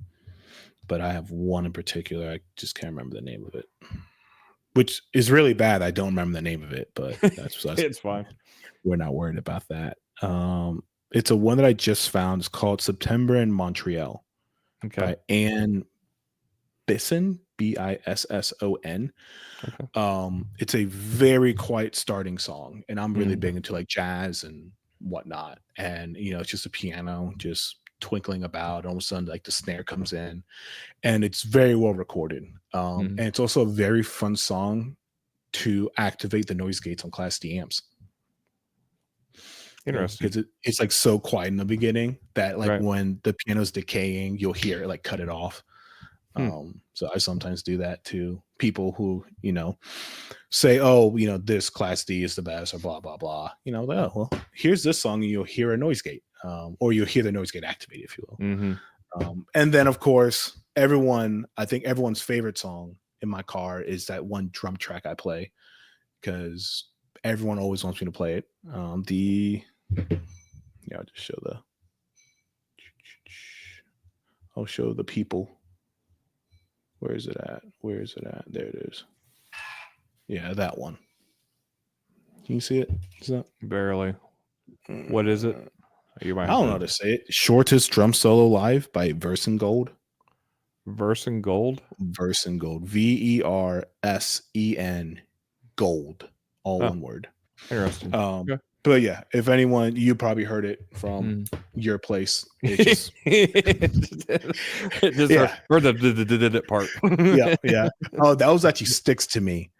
but I have one in particular. I just can't remember the name of it, which is really bad. I don't remember the name of it, but that's It's fine. We're not worried about that. It's a one that I just found. It's called September in Montreal by Anne Bisson, Bisson. Okay. It's a very quiet starting song, and I'm really big into like jazz and whatnot. And it's just a piano just twinkling about. All of a sudden, like the snare comes in, and it's very well recorded. And it's also a very fun song to activate the noise gates on Class D amps. Interesting. Because it's like so quiet in the beginning that like when the piano's decaying, you'll hear it like cut it off. So I sometimes do that to people who, say, oh, this Class D is the best or blah, blah, blah. Oh, well, here's this song and you'll hear a noise gate, or you'll hear the noise gate activate, if you will. And then, of course, I think everyone's favorite song in my car is that one drum track I play because everyone always wants me to play it. I'll just show the people. Where is it at? There it is. Yeah, that one. Can you see it? Is that barely? What is it? I don't know how to say it. Shortest drum solo live by Versen Gold. Versen Gold? Versen Gold. VERSEN Gold. All one word. Interesting. But yeah, if anyone, you probably heard it from your place. It's just or the part. Yeah. Oh, that was actually Sticks to Me.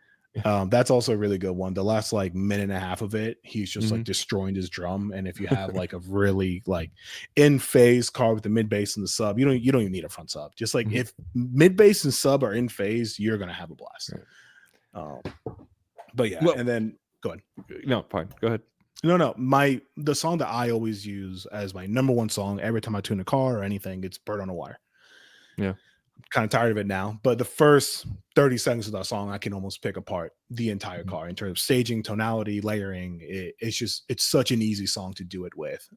That's also a really good one. The last like minute and a half of it, he's just like destroying his drum. And if you have like a really like in phase car with the mid bass and the sub, you don't even need a front sub. Just like if mid bass and sub are in phase, you're gonna have a blast. But yeah, and then go ahead. No, fine. Go ahead. No. The song that I always use as my number one song every time I tune a car or anything, it's Bird on a Wire. Yeah. I'm kind of tired of it now, but the first 30 seconds of that song, I can almost pick apart the entire car in terms of staging, tonality, layering. It's such an easy song to do it with.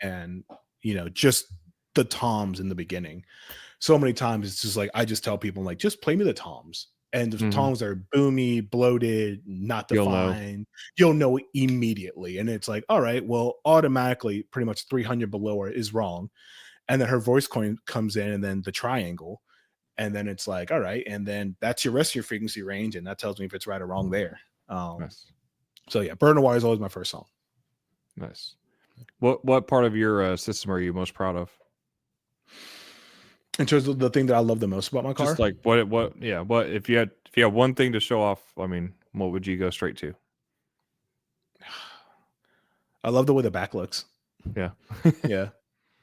And just the toms in the beginning. So many times it's just like, I just tell people like, just play me the toms. And the toms are boomy, bloated, not defined. You'll know immediately. And it's like, all right, well, automatically pretty much 300 below her is wrong. And then her voice coin comes in and then the triangle. And then it's like, all right. And then that's your rest of your frequency range. And that tells me if it's right or wrong there. Nice. So yeah, Bird on a Wire is always my first song. Nice. What part of your system are you most proud of? In terms of the thing that I love the most about my car? Just like what if you had one thing to show off, I mean, what would you go straight to? I love the way the back looks. Yeah.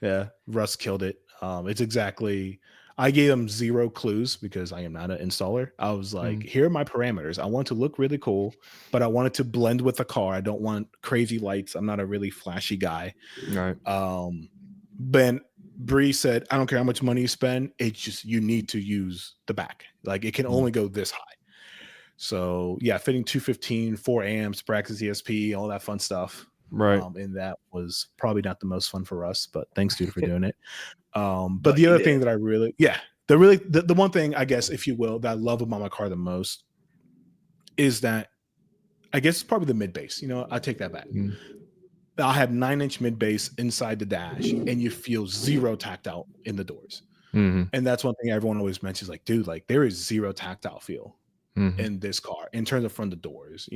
Yeah. Russ killed it. It's exactly, I gave him 0 clues because I am not an installer. I was like, here are my parameters. I want it to look really cool, but I want it to blend with the car. I don't want crazy lights. I'm not a really flashy guy. Right. Ben Bree said, I don't care how much money you spend. It's just, you need to use the back. Like it can only go this high. So yeah, fitting 215, 4 amps, Praxis ESP, all that fun stuff. Right. And that was probably not the most fun for us, but thanks dude for doing it. But the other thing that I really, the one thing I guess, if you will, that I love about my car the most is that I guess it's probably the mid bass. I take that back. I'll have 9-inch mid bass inside the dash and you feel 0 tactile in the doors. And that's one thing everyone always mentions, like, dude, like there is 0 tactile feel in this car in terms of front of the doors.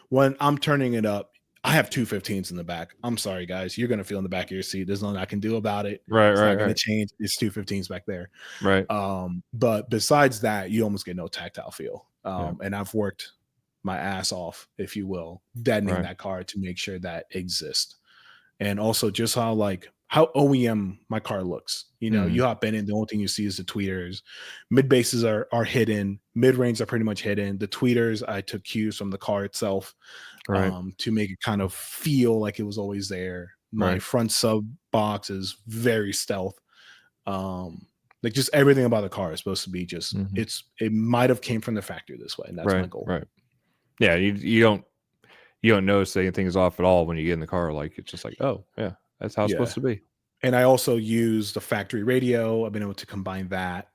When I'm turning it up, I have 215s in the back. I'm sorry, guys. You're going to feel in the back of your seat. There's nothing I can do about it. Right, it's not going to change. It's 215s back there. Right. But besides that, you almost get no tactile feel. And I've worked my ass off, if you will, deadening that car to make sure that exists. And also just how OEM my car looks. You hop in and the only thing you see is the tweeters. Mid basses are hidden. Mid range are pretty much hidden. The tweeters, I took cues from the car itself to make it kind of feel like it was always there. My front sub box is very stealth. Like just everything about the car is supposed to be just Mhm. it might have came from the factory this way, and that's my Right, goal. right. Yeah, you don't notice anything's off at all when you get in the car. Like it's just like, oh yeah, that's how it's Yeah. supposed to be. And I also use the factory radio. I've been able to combine that.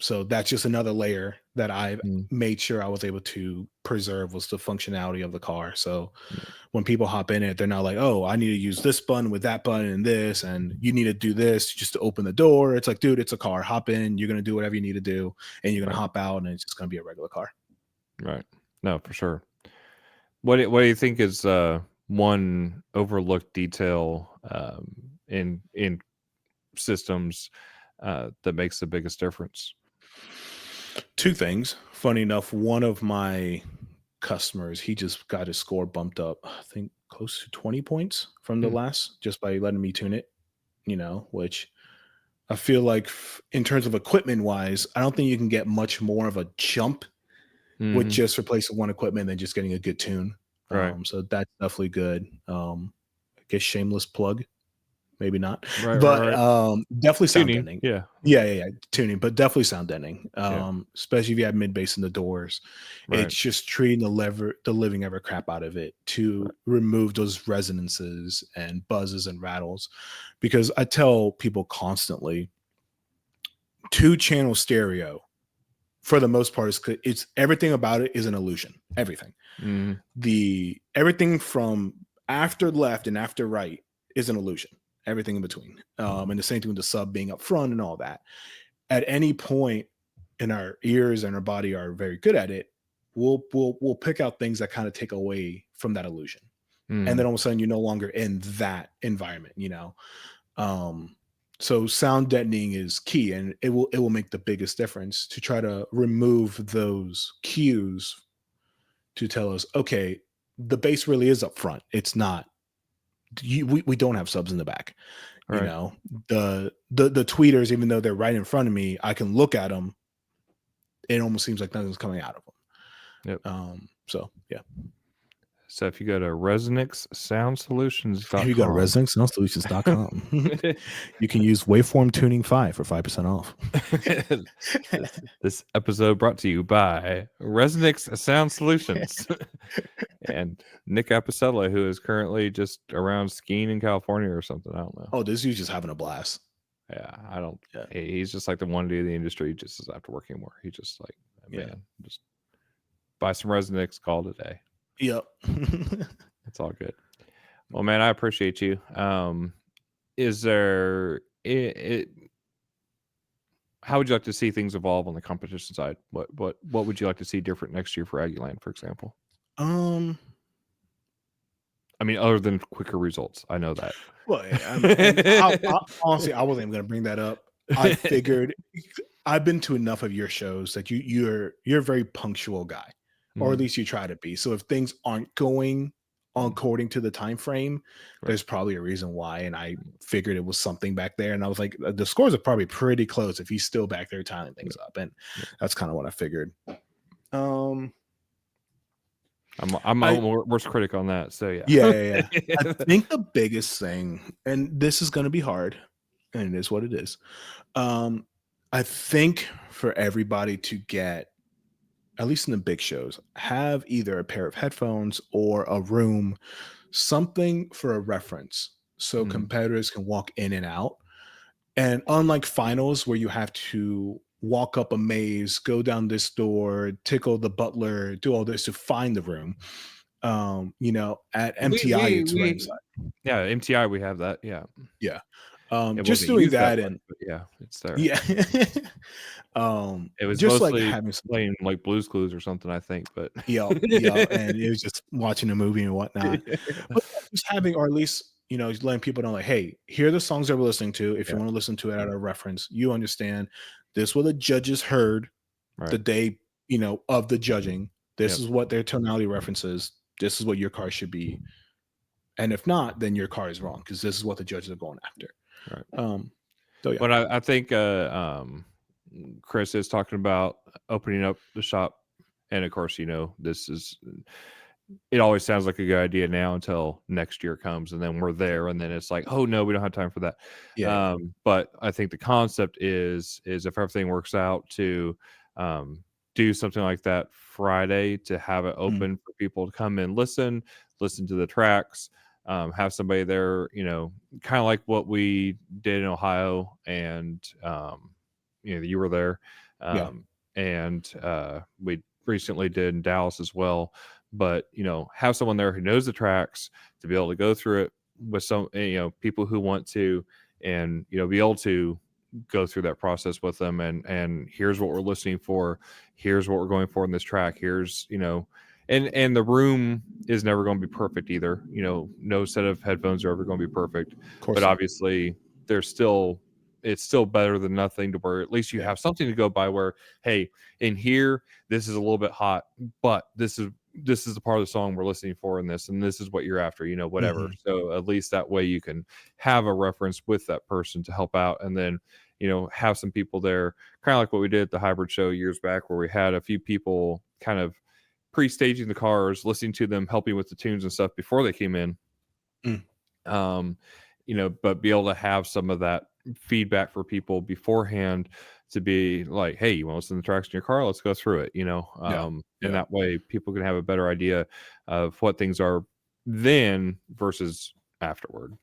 So that's just another layer that I've Mm, made sure I was able to preserve was the functionality of the car. So yeah, when people hop in it, they're not like, oh, I need to use this button with that button and this, and you need to do this just to open the door. It's like, dude, it's a car. Hop in. You're gonna do whatever you need to do, and you're gonna right, hop out, and it's just gonna be a regular car. right. No, for sure. What do you think is one overlooked detail in systems that makes the biggest difference? Two things. Funny enough, one of my customers, he just got his score bumped up, I think close to 20 points from the Mm, last just by letting me tune it, which I feel like in terms of equipment wise, I don't think you can get much more of a jump with mm-hmm. just replacing one equipment than just getting a good tune. Right, So that's definitely good. I guess shameless plug. Maybe not, right, right, but right. definitely sound Tuning. deadening. Yeah, Yeah, tuning, but definitely sound deadening. yeah, Especially if you have mid bass in the doors, right, it's just treating the living ever crap out of it to right. remove those resonances and buzzes and rattles. Because I tell people constantly, 2-channel stereo for the most part it's everything about it is an illusion. Everything, Mm, everything from after left and after right is an illusion. Everything in between, and the same thing with the sub being up front and all that. At any point, and our ears and our body are very good at it, we'll pick out things that kind of take away from that illusion, and mm, then all of a sudden you're no longer in that environment. Um, so sound deadening is key, and it will make the biggest difference to try to remove those cues to tell us, okay, the bass really is up front. It's not. We don't have subs in the back. right. The tweeters, even though they're right in front of me, I can look at them. It almost seems like nothing's coming out of them. Yep. So yeah. So if you go to Here you go to resonixsoundsolutions.com. ResonixSoundSolutions.com. You can use Waveform Tuning 5 for 5% off. This episode brought to you by Resonix Sound Solutions and Nick Apicella, who is currently just around skiing in California or something. I don't know. Oh, this dude's just having a blast. Yeah, I don't. Yeah. He's just like the one dude in the industry. Just is after working more. He just like, man, just buy some Resonix, call it a day. Yep. It's all good. Well, man, I appreciate you. Is there how would you like to see things evolve on the competition side? What would you like to see different next year for Aggieland, for example? I mean, other than quicker results, I know that. Well, honestly, I wasn't even going to bring that up. I figured I've been to enough of your shows that you're a very punctual guy, or at least you try to be. So if things aren't going according to the time frame, there's probably a reason why. And I figured it was something back there. And I was like, the scores are probably pretty close if he's still back there tying things up. And that's kind of what I figured. I'm my worst critic on that. So yeah. Yeah. I think the biggest thing, and this is going to be hard, and it is what it is. I think for everybody to get, at least in the big shows, have either a pair of headphones or a room, something for a reference, so competitors can walk in and out. And unlike finals where you have to walk up a maze, go down this door, tickle the butler, do all this to find the room. At MTI, it's right inside. Yeah, MTI, we have that. Yeah. Just doing that, and yeah, it's there. Yeah. It was just mostly like having some, playing like Blue's Clues or something, I think. But yeah, and it was just watching a movie and whatnot. But just having, or at least letting people know, like, hey, here are the songs that we're listening to. If you want to listen to it at a reference, you understand this is what the judges heard the day of the judging. This is what their tonality references. This is what your car should be. And if not, then your car is wrong because this is what the judges are going after. Right. So yeah. But I think Chris is talking about opening up the shop, and of course, this is it always sounds like a good idea now until next year comes, and then we're there, and then it's like, oh no, we don't have time for that. Yeah. But I think the concept is if everything works out to do something like that Friday, to have it Mm. open for people to come and listen to the tracks, have somebody there, kind of like what we did in Ohio, and you were there, Yeah. and we recently did in Dallas as well. But have someone there who knows the tracks to be able to go through it with some people who want to, and be able to go through that process with them, and here's what we're listening for, here's what we're going for in this track, here's and the room is never going to be perfect either. No set of headphones are ever going to be perfect, Of course but not. obviously it's still better than nothing, to where at least you have something to go by, where, hey, in here this is a little bit hot, but this is the part of the song we're listening for in this, and this is what you're after, whatever. Mhm. So at least that way you can have a reference with that person to help out, and then have some people there, kind of like what we did at the hybrid show years back, where we had a few people kind of pre-staging the cars, listening to them, helping with the tunes and stuff before they came in. Mm. But be able to have some of that feedback for people beforehand, to be like, hey, you want to listen to the tracks in your car, let's go through it. Yeah. And that way people can have a better idea of what things are then versus afterward.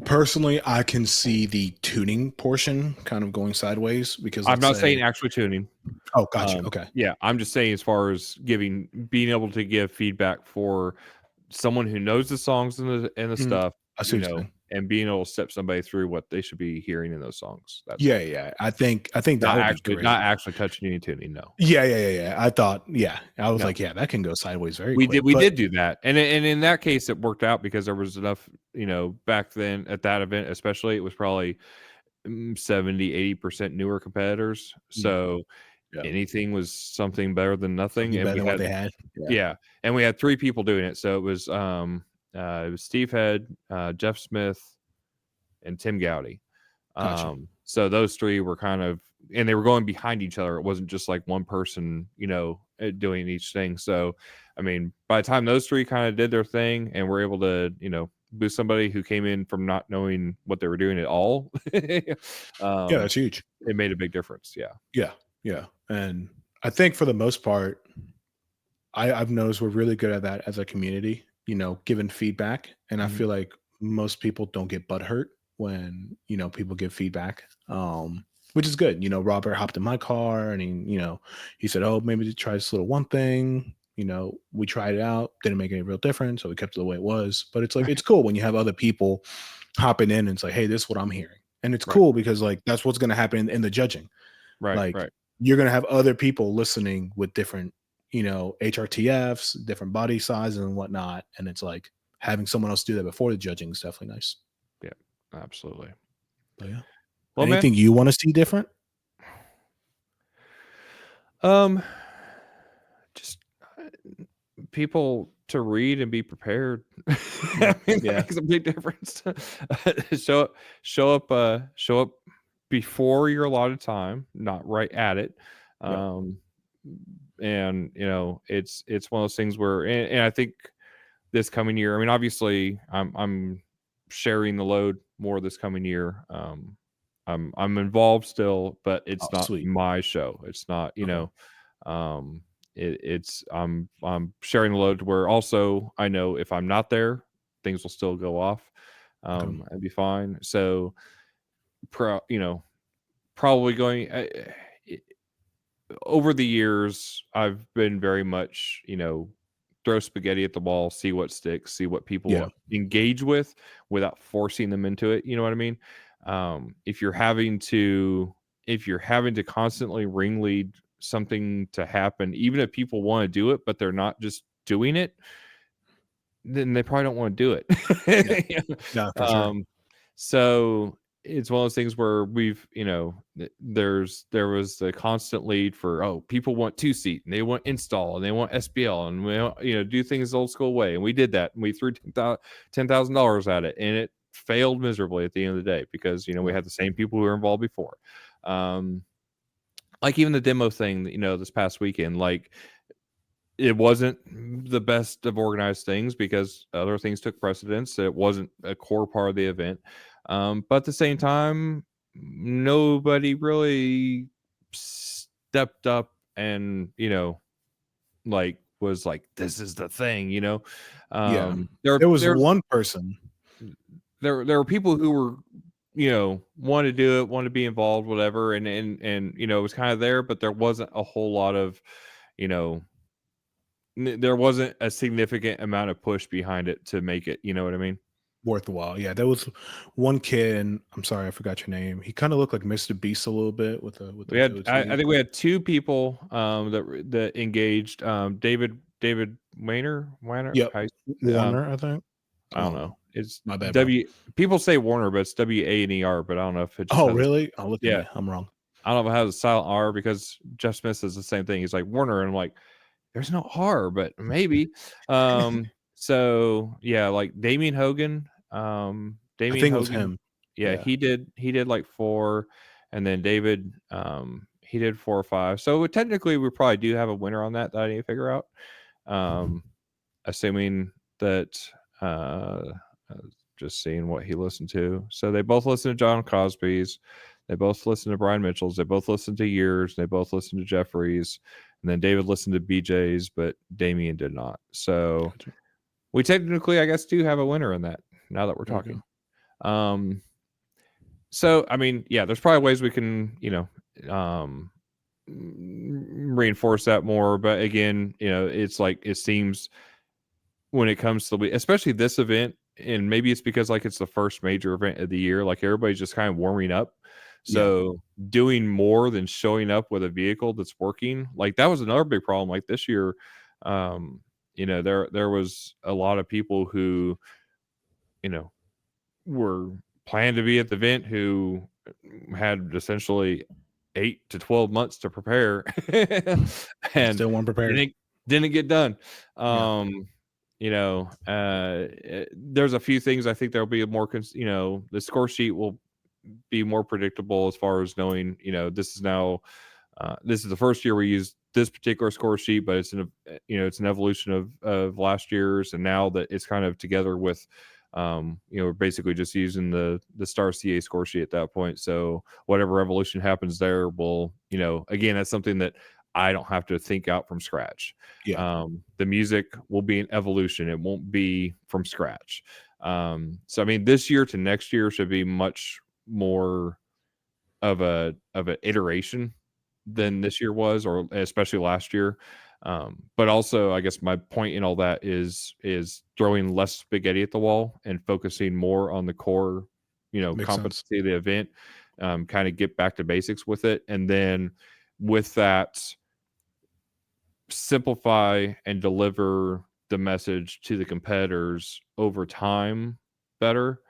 Personally, I can see the tuning portion kind of going sideways, because I'm not saying actually tuning. Oh, gotcha. Okay. Yeah, I'm just saying, as far as being able to give feedback for someone who knows the songs and the stuff, I see what you're saying. and being able to step somebody through what they should be hearing in those songs. That's Yeah. I think that would be great. not actually touching any tuning. No. Yeah. I thought, I was No. like, that can go sideways very We quick. We did do that, and in that case it worked out, because there was enough, back then at that event especially, it was probably 70-80% newer competitors, so anything was something better than nothing. Something And better we than what had, they had. yeah, and we had 3 people doing it, so it was Steve Head, Jeff Smith, and Tim Gowdy. Gotcha. So those 3 were kind of, and they were going behind each other. It wasn't just like one person, doing each thing. So, I mean, by the time those 3 kind of did their thing and were able to, boost somebody who came in from not knowing what they were doing at all, That's huge. it made a big difference. Yeah. Yeah. And I think for the most part, I've noticed we're really good at that as a community, giving feedback. And I feel like most people don't get butthurt when, people give feedback, which is good. Robert hopped in my car and he said, oh, maybe to try this little one thing. We tried it out, didn't make any real difference. So we kept it the way it was. But it's like, it's cool when you have other people hopping in and it's like, hey, this is what I'm hearing. And it's cool because like, that's what's going to happen in the judging. Right. You're going to have other people listening with different, HRTFs, different body sizes and whatnot. And it's like having someone else do that before the judging is definitely nice. Yeah, absolutely. But yeah. Well, anything you want to see different? Just people to read and be prepared. I mean, that makes a big difference. show up before your allotted time, not right at it. And it's one of those things where, and I think this coming year, I mean, obviously I'm sharing the load more this coming year. I'm involved still, but it's not my show. It's not, it's I'm sharing the load to where also I know if I'm not there, things will still go off, and be fine. So, probably going over the years, I've been very much, throw spaghetti at the wall, see what sticks, see what people engage with without forcing them into it. You know what I mean? If you're having to constantly ringlead something to happen, even if people want to do it, but they're not just doing it, then they probably don't want to do it. Yeah, for sure. So it's one of those things where we've, there was the constant lead for, people want 2-seat and they want install and they want SPL and we, do things the old school way. And we did that and we threw $10,000 at it and it failed miserably at the end of the day because, we had the same people who were involved before. Like even the demo thing, this past weekend, like it wasn't the best of organized things because other things took precedence. It wasn't a core part of the event. But at the same time, nobody really stepped up and, like was like, this is the thing, Yeah. there There was there one person. there were people who were, want to do it, want to be involved, whatever, and it was kind of there, but there wasn't a whole lot of, you know there wasn't a significant amount of push behind it to make it, you know what I mean? Worthwhile. Yeah, there was one kid, and I'm sorry, I forgot your name. He kind of looked like Mr. Beast a little bit with the I goatee. think we had two people that engaged, David Weiner Yep, how Warner, I think. I don't know. It's My bad, bro. W people say Warner, but it's WANER, but I don't know if it just Oh, has a really? Oh, look at yeah. me. I'm wrong. I don't know if it has a silent R because Jeff Smith says the same thing. He's like Warner, and I'm like, there's no R, but maybe. So yeah, like I Damien think it was Hogan, him. yeah, Yeah. he did like 4, and then David, he did 4 or 5. So technically, we probably do have a winner on that I need to figure out. Um, assuming that, uh, uh, just seeing what he listened to. So they both listened to John Cosby's. They both listened to Brian Mitchell's. They both listened to Years. They both listened to Jeffrey's. And then David listened to BJ's, but Damien did not. So Gotcha. we technically, I guess, do have a winner in that now that we're There you talking. go. So, I mean, yeah, there's probably ways we can, reinforce that more. But again, it's like it seems when it comes to especially this event, and maybe it's because like it's the first major event of the year, like everybody's just kind of warming up. Yeah. So doing more than showing up with a vehicle that's working, like that was another big problem. Like this year, there was a lot of people who, were planned to be at the event who had essentially 8 to 12 months to prepare and Still weren't prepared. didn't get done. Yeah. There's a few things I think there'll be a more, the score sheet will be more predictable as far as knowing, this is now, this is the first year we use this particular score sheet, but it's it's an evolution of last year's, and now that it's kind of together with, we're basically just using the Star CA score sheet at that point. So whatever evolution happens there will, again, that's something that I don't have to think out from scratch. Yeah. The music will be an evolution; it won't be from scratch. So I mean, this year to next year should be much more of an iteration than this year was, or especially last year. But also, I guess my point in all that is throwing less spaghetti at the wall and focusing more on the core, Makes sense. competency of the event. Kind of get back to basics with it, and then with that, simplify and deliver the message to the competitors over time better.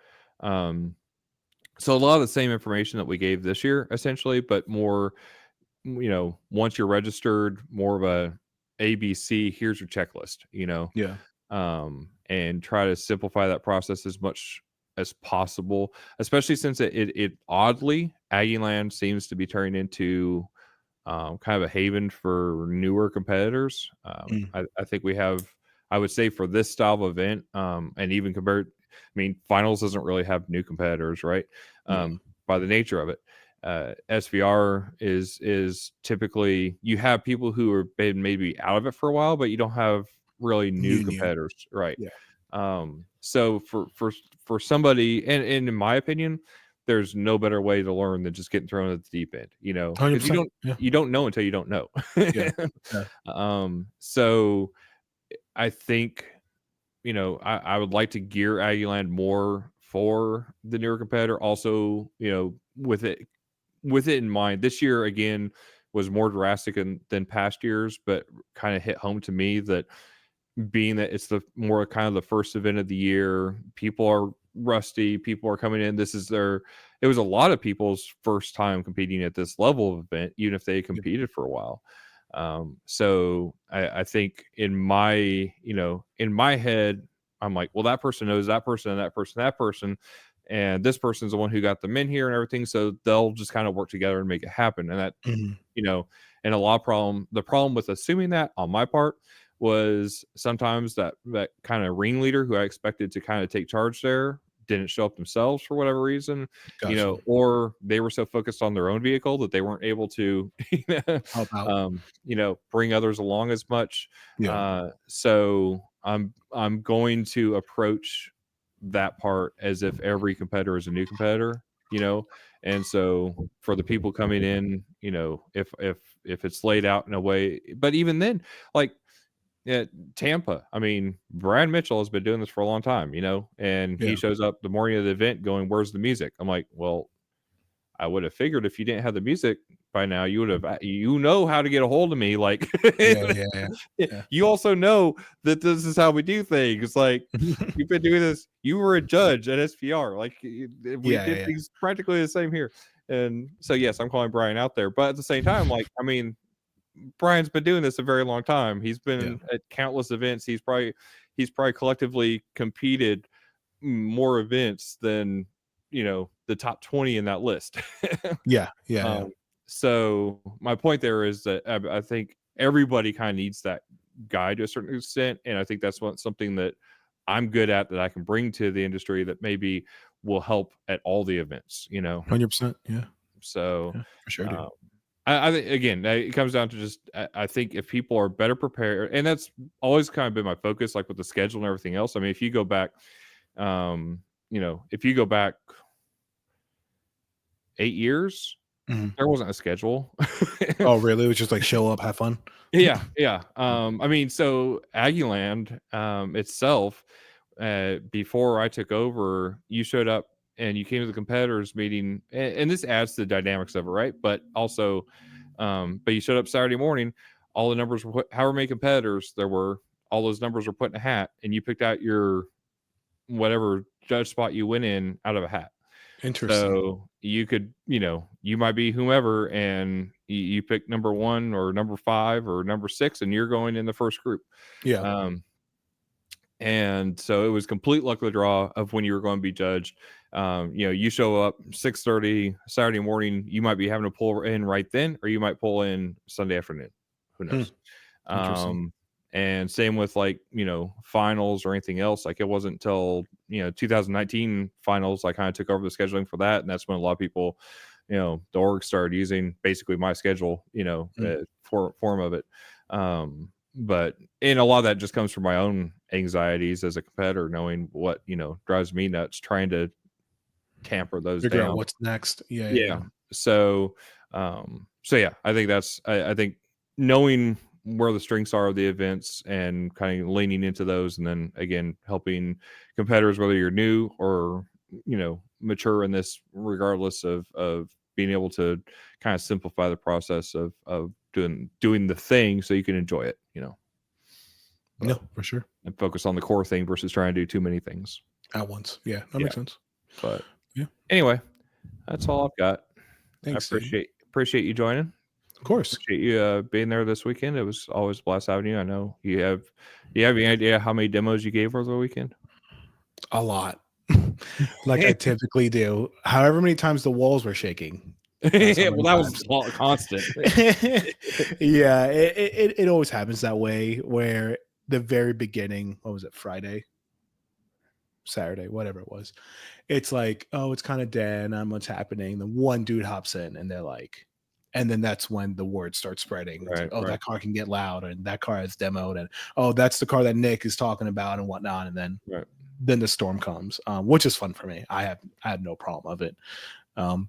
So a lot of the same information that we gave this year, essentially, but more, once you're registered, more of a ABC, here's your checklist, Yeah. and try to simplify that process as much as possible, especially since it oddly, Aggieland seems to be turning into, kind of a haven for newer competitors. Mm. I think we have, I would say for this style of event, and even compared, I mean, finals doesn't really have new competitors, right? Yeah. By the nature of it. SVR is typically, you have people who have been maybe out of it for a while, but you don't have really new New. competitors, right? Yeah. So for somebody, and in my opinion, there's no better way to learn than just getting thrown at the deep end, because 100%. Yeah. you don't know until you don't know. Yeah. Yeah. So I think, I would like to gear Aggieland more for the newer competitor. Also, with it in mind, this year again was more drastic than past years, but kind of hit home to me that being that it's the more kind of the first event of the year, people are rusty, people are coming in. It was a lot of people's first time competing at this level of event, even if they competed for a while. So I think in my head, I'm like, well, that person knows that person and that person, and this person's the one who got them in here and everything. So they'll just kind of work together and make it happen. And that, Mhm. and the problem with assuming that on my part was sometimes that kind of ringleader who I expected to kind of take charge there didn't show up themselves for whatever reason, Gotcha. or they were so focused on their own vehicle that they weren't able to, Help out. bring others along as much. Yeah. So I'm going to approach that part as if every competitor is a new competitor, and so for the people coming in, if it's laid out in a way, but even then, like, yeah, Tampa. I mean, Brian Mitchell has been doing this for a long time, and he Yeah. shows up the morning of the event going, "Where's the music?" I'm like, "Well, I would have figured if you didn't have the music by now, you would have, how to get a hold of me." Like, Yeah. you also know that this is how we do things. Like, you've been doing this. You were a judge at SPR. Like, we did Yeah. things practically the same here. And so, yes, I'm calling Brian out there, but at the same time, like, I mean, Brian's been doing this a very long time. He's been at countless events. He's probably collectively competed more events than the top 20 in that list. Yeah. So my point there is that I think everybody kind of needs that guide to a certain extent, and I think that's something that I'm good at, that I can bring to the industry that maybe will help at all the events. 100%. Yeah. So For sure. Dude. I think, again, it comes down to just, I think if people are better prepared, and that's always kind of been my focus, like with the schedule and everything else. I mean, if you go back, if you go back 8 years, there wasn't a schedule. Oh, really? It was just like show up, have fun. Yeah. I mean, so Aggieland itself, before I took over, you showed up and you came to the competitors meeting, and this adds to the dynamics of it, right? But also, but you showed up Saturday morning, all the numbers were put, however many competitors there were, all those numbers were put in a hat, and you picked out your whatever judge spot you went in out of a hat. Interesting. So you could, you might be whomever, and you pick number 1 or number 5 or number 6, and you're going in the first group. Yeah. And so it was complete luck of the draw of when you were going to be judged. You show up 6:30 Saturday morning, you might be having to pull in right then, or you might pull in Sunday afternoon. Who knows? And same with, like, finals or anything else. Like, it wasn't until 2019 finals I kind of took over the scheduling for that, and that's when a lot of people, the org started using basically my schedule, form of it. But and a lot of that just comes from my own anxieties as a competitor, knowing what drives me nuts, trying to tamper those Figure down. out what's next. Yeah. So yeah, I think that's I think knowing where the strengths are of the events and kind of leaning into those, and then again helping competitors, whether you're new or mature in this, regardless of being able to kind of simplify the process of doing the thing so you can enjoy it, No, for sure. and focus on the core thing versus trying to do too many things At once. Yeah, that makes sense. But yeah, anyway, that's all I've got. Thanks, I appreciate you joining. Of course. Appreciate you being there this weekend. It was always a blast having you. I know you have any idea how many demos you gave over the weekend? A lot. Like I typically do. However many times the walls were shaking. Well, that was constant. Yeah, it always happens that way, where the very beginning, what was it, Saturday, whatever it was, it's like, oh, it's kind of dead, not much happening. The one dude hops in and they're like, and then that's when the word starts spreading. It's like, oh, that car can get loud, and that car is demoed, and oh, that's the car that Nick is talking about and whatnot. And then the storm comes, which is fun for me. I had no problem of it.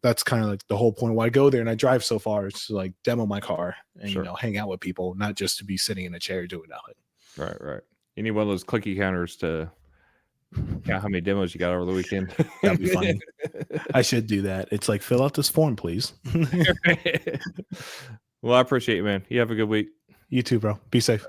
That's kind of like the whole point why I go there and I drive so far, is to like demo my car and hang out with people, not just to be sitting in a chair doing nothing. Right. You need one of those clicky counters to count how many demos you got over the weekend. That'd be funny. I should do that. It's like, fill out this form, please. Well, I appreciate you, man. You have a good week. You too, bro. Be safe.